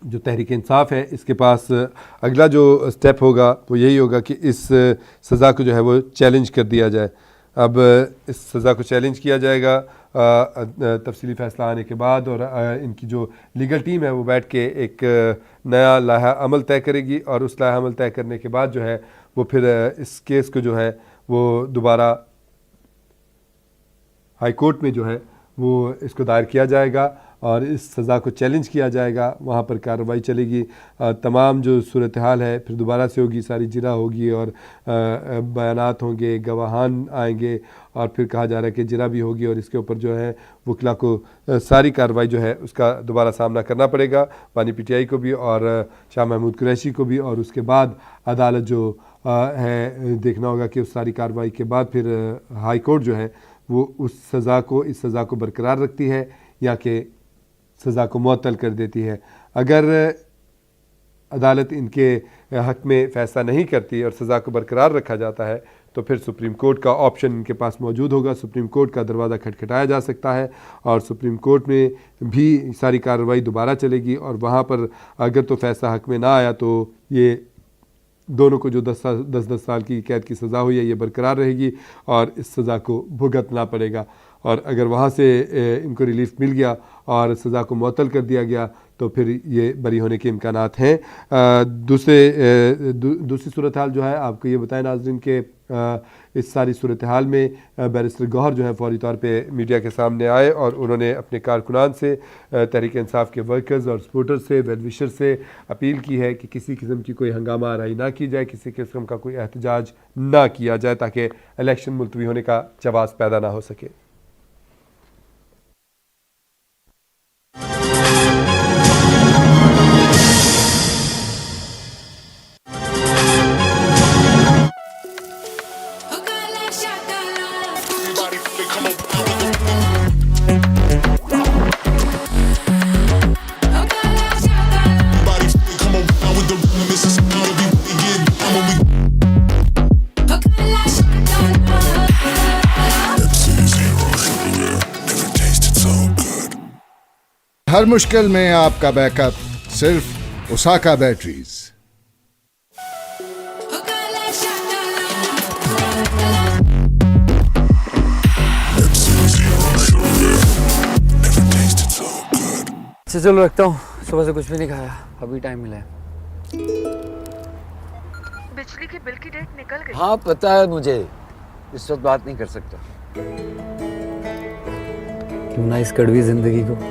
Speaker 1: جو تحریک انصاف ہے اس کے پاس اگلا جو سٹیپ ہوگا وہ یہی ہوگا کہ اس سزا کو جو ہے وہ چیلنج کر دیا جائے. اب اس سزا کو چیلنج کیا جائے گا تفصیلی فیصلہ آنے کے بعد, اور ان کی جو لیگل ٹیم ہے وہ بیٹھ کے ایک نیا لائحہ عمل طے کرے گی, اور اس لائحہ عمل طے کرنے کے بعد جو ہے وہ پھر اس کیس کو جو ہے وہ دوبارہ ہائی کورٹ میں جو ہے وہ اس کو دائر کیا جائے گا اور اس سزا کو چیلنج کیا جائے گا. وہاں پر کارروائی چلے گی, تمام جو صورتحال ہے پھر دوبارہ سے ہوگی, ساری جرا ہوگی اور بیانات ہوں گے, گواہان آئیں گے, اور پھر کہا جا رہا ہے کہ جرا بھی ہوگی اور اس کے اوپر جو ہے وکلا کو ساری کارروائی جو ہے اس کا دوبارہ سامنا کرنا پڑے گا, بانی پی ٹی آئی کو بھی اور شاہ محمود قریشی کو بھی. اور اس کے بعد عدالت جو ہے دیکھنا ہوگا کہ اس ساری کارروائی کے بعد پھر ہائی کورٹ جو ہے وہ اس سزا کو برقرار رکھتی ہے یا کہ سزا کو معطل کر دیتی ہے. اگر عدالت ان کے حق میں فیصلہ نہیں کرتی اور سزا کو برقرار رکھا جاتا ہے تو پھر سپریم کورٹ کا آپشن ان کے پاس موجود ہوگا. سپریم کورٹ کا دروازہ کھٹکھٹایا جا سکتا ہے اور سپریم کورٹ میں بھی ساری کارروائی دوبارہ چلے گی, اور وہاں پر اگر تو فیصلہ حق میں نہ آیا تو یہ دونوں کو جو 10 سال کی قید کی سزا ہوئی ہے یہ برقرار رہے گی اور اس سزا کو بھگتنا پڑے گا. اور اگر وہاں سے ان کو ریلیف مل گیا اور سزا کو معطل کر دیا گیا تو پھر یہ بری ہونے کے امکانات ہیں. دوسری صورتحال جو ہے آپ کو یہ بتائیں ناظرین کہ اس ساری صورتحال میں بیرسٹر گوہر جو ہے فوری طور پہ میڈیا کے سامنے آئے اور انہوں نے اپنے کارکنان سے, تحریک انصاف کے ورکرز اور سپورٹرز سے, ویل وشر سے اپیل کی ہے کہ کسی قسم کی کوئی ہنگامہ آرائی نہ کی جائے, کسی قسم کا کوئی احتجاج نہ کیا جائے تاکہ الیکشن ملتوی ہونے کا جواز پیدا نہ ہو سکے.
Speaker 8: ہر مشکل میں آپ کا بیک اپ صرف اوساکا بیٹریز.
Speaker 9: اچھا چلو رکھتا ہوں, صبح سے کچھ بھی نہیں کھایا, ابھی ٹائم ملا ہے.
Speaker 10: بجلی کے بل کی ڈیٹ نکل گئی.
Speaker 9: ہاں پتا ہے مجھے, اس وقت بات نہیں کر سکتا. کیوں نہ اس کڑوی زندگی کو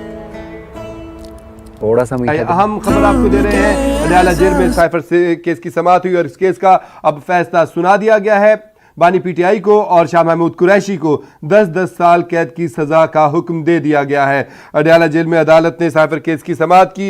Speaker 9: تھوڑا سا
Speaker 1: اہم خبر آپ کو دے رہے ہیں. اڈیالہ جیل میں سائفر کیس کی سماعت ہوئی اور اس کیس کا اب فیصلہ سنا دیا گیا ہے. بانی پی ٹی آئی کو اور شاہ محمود قریشی کو 10 سال قید کی سزا کا حکم دے دیا گیا ہے. اڈیالہ جیل میں عدالت نے سائفر کیس کی سماعت کی.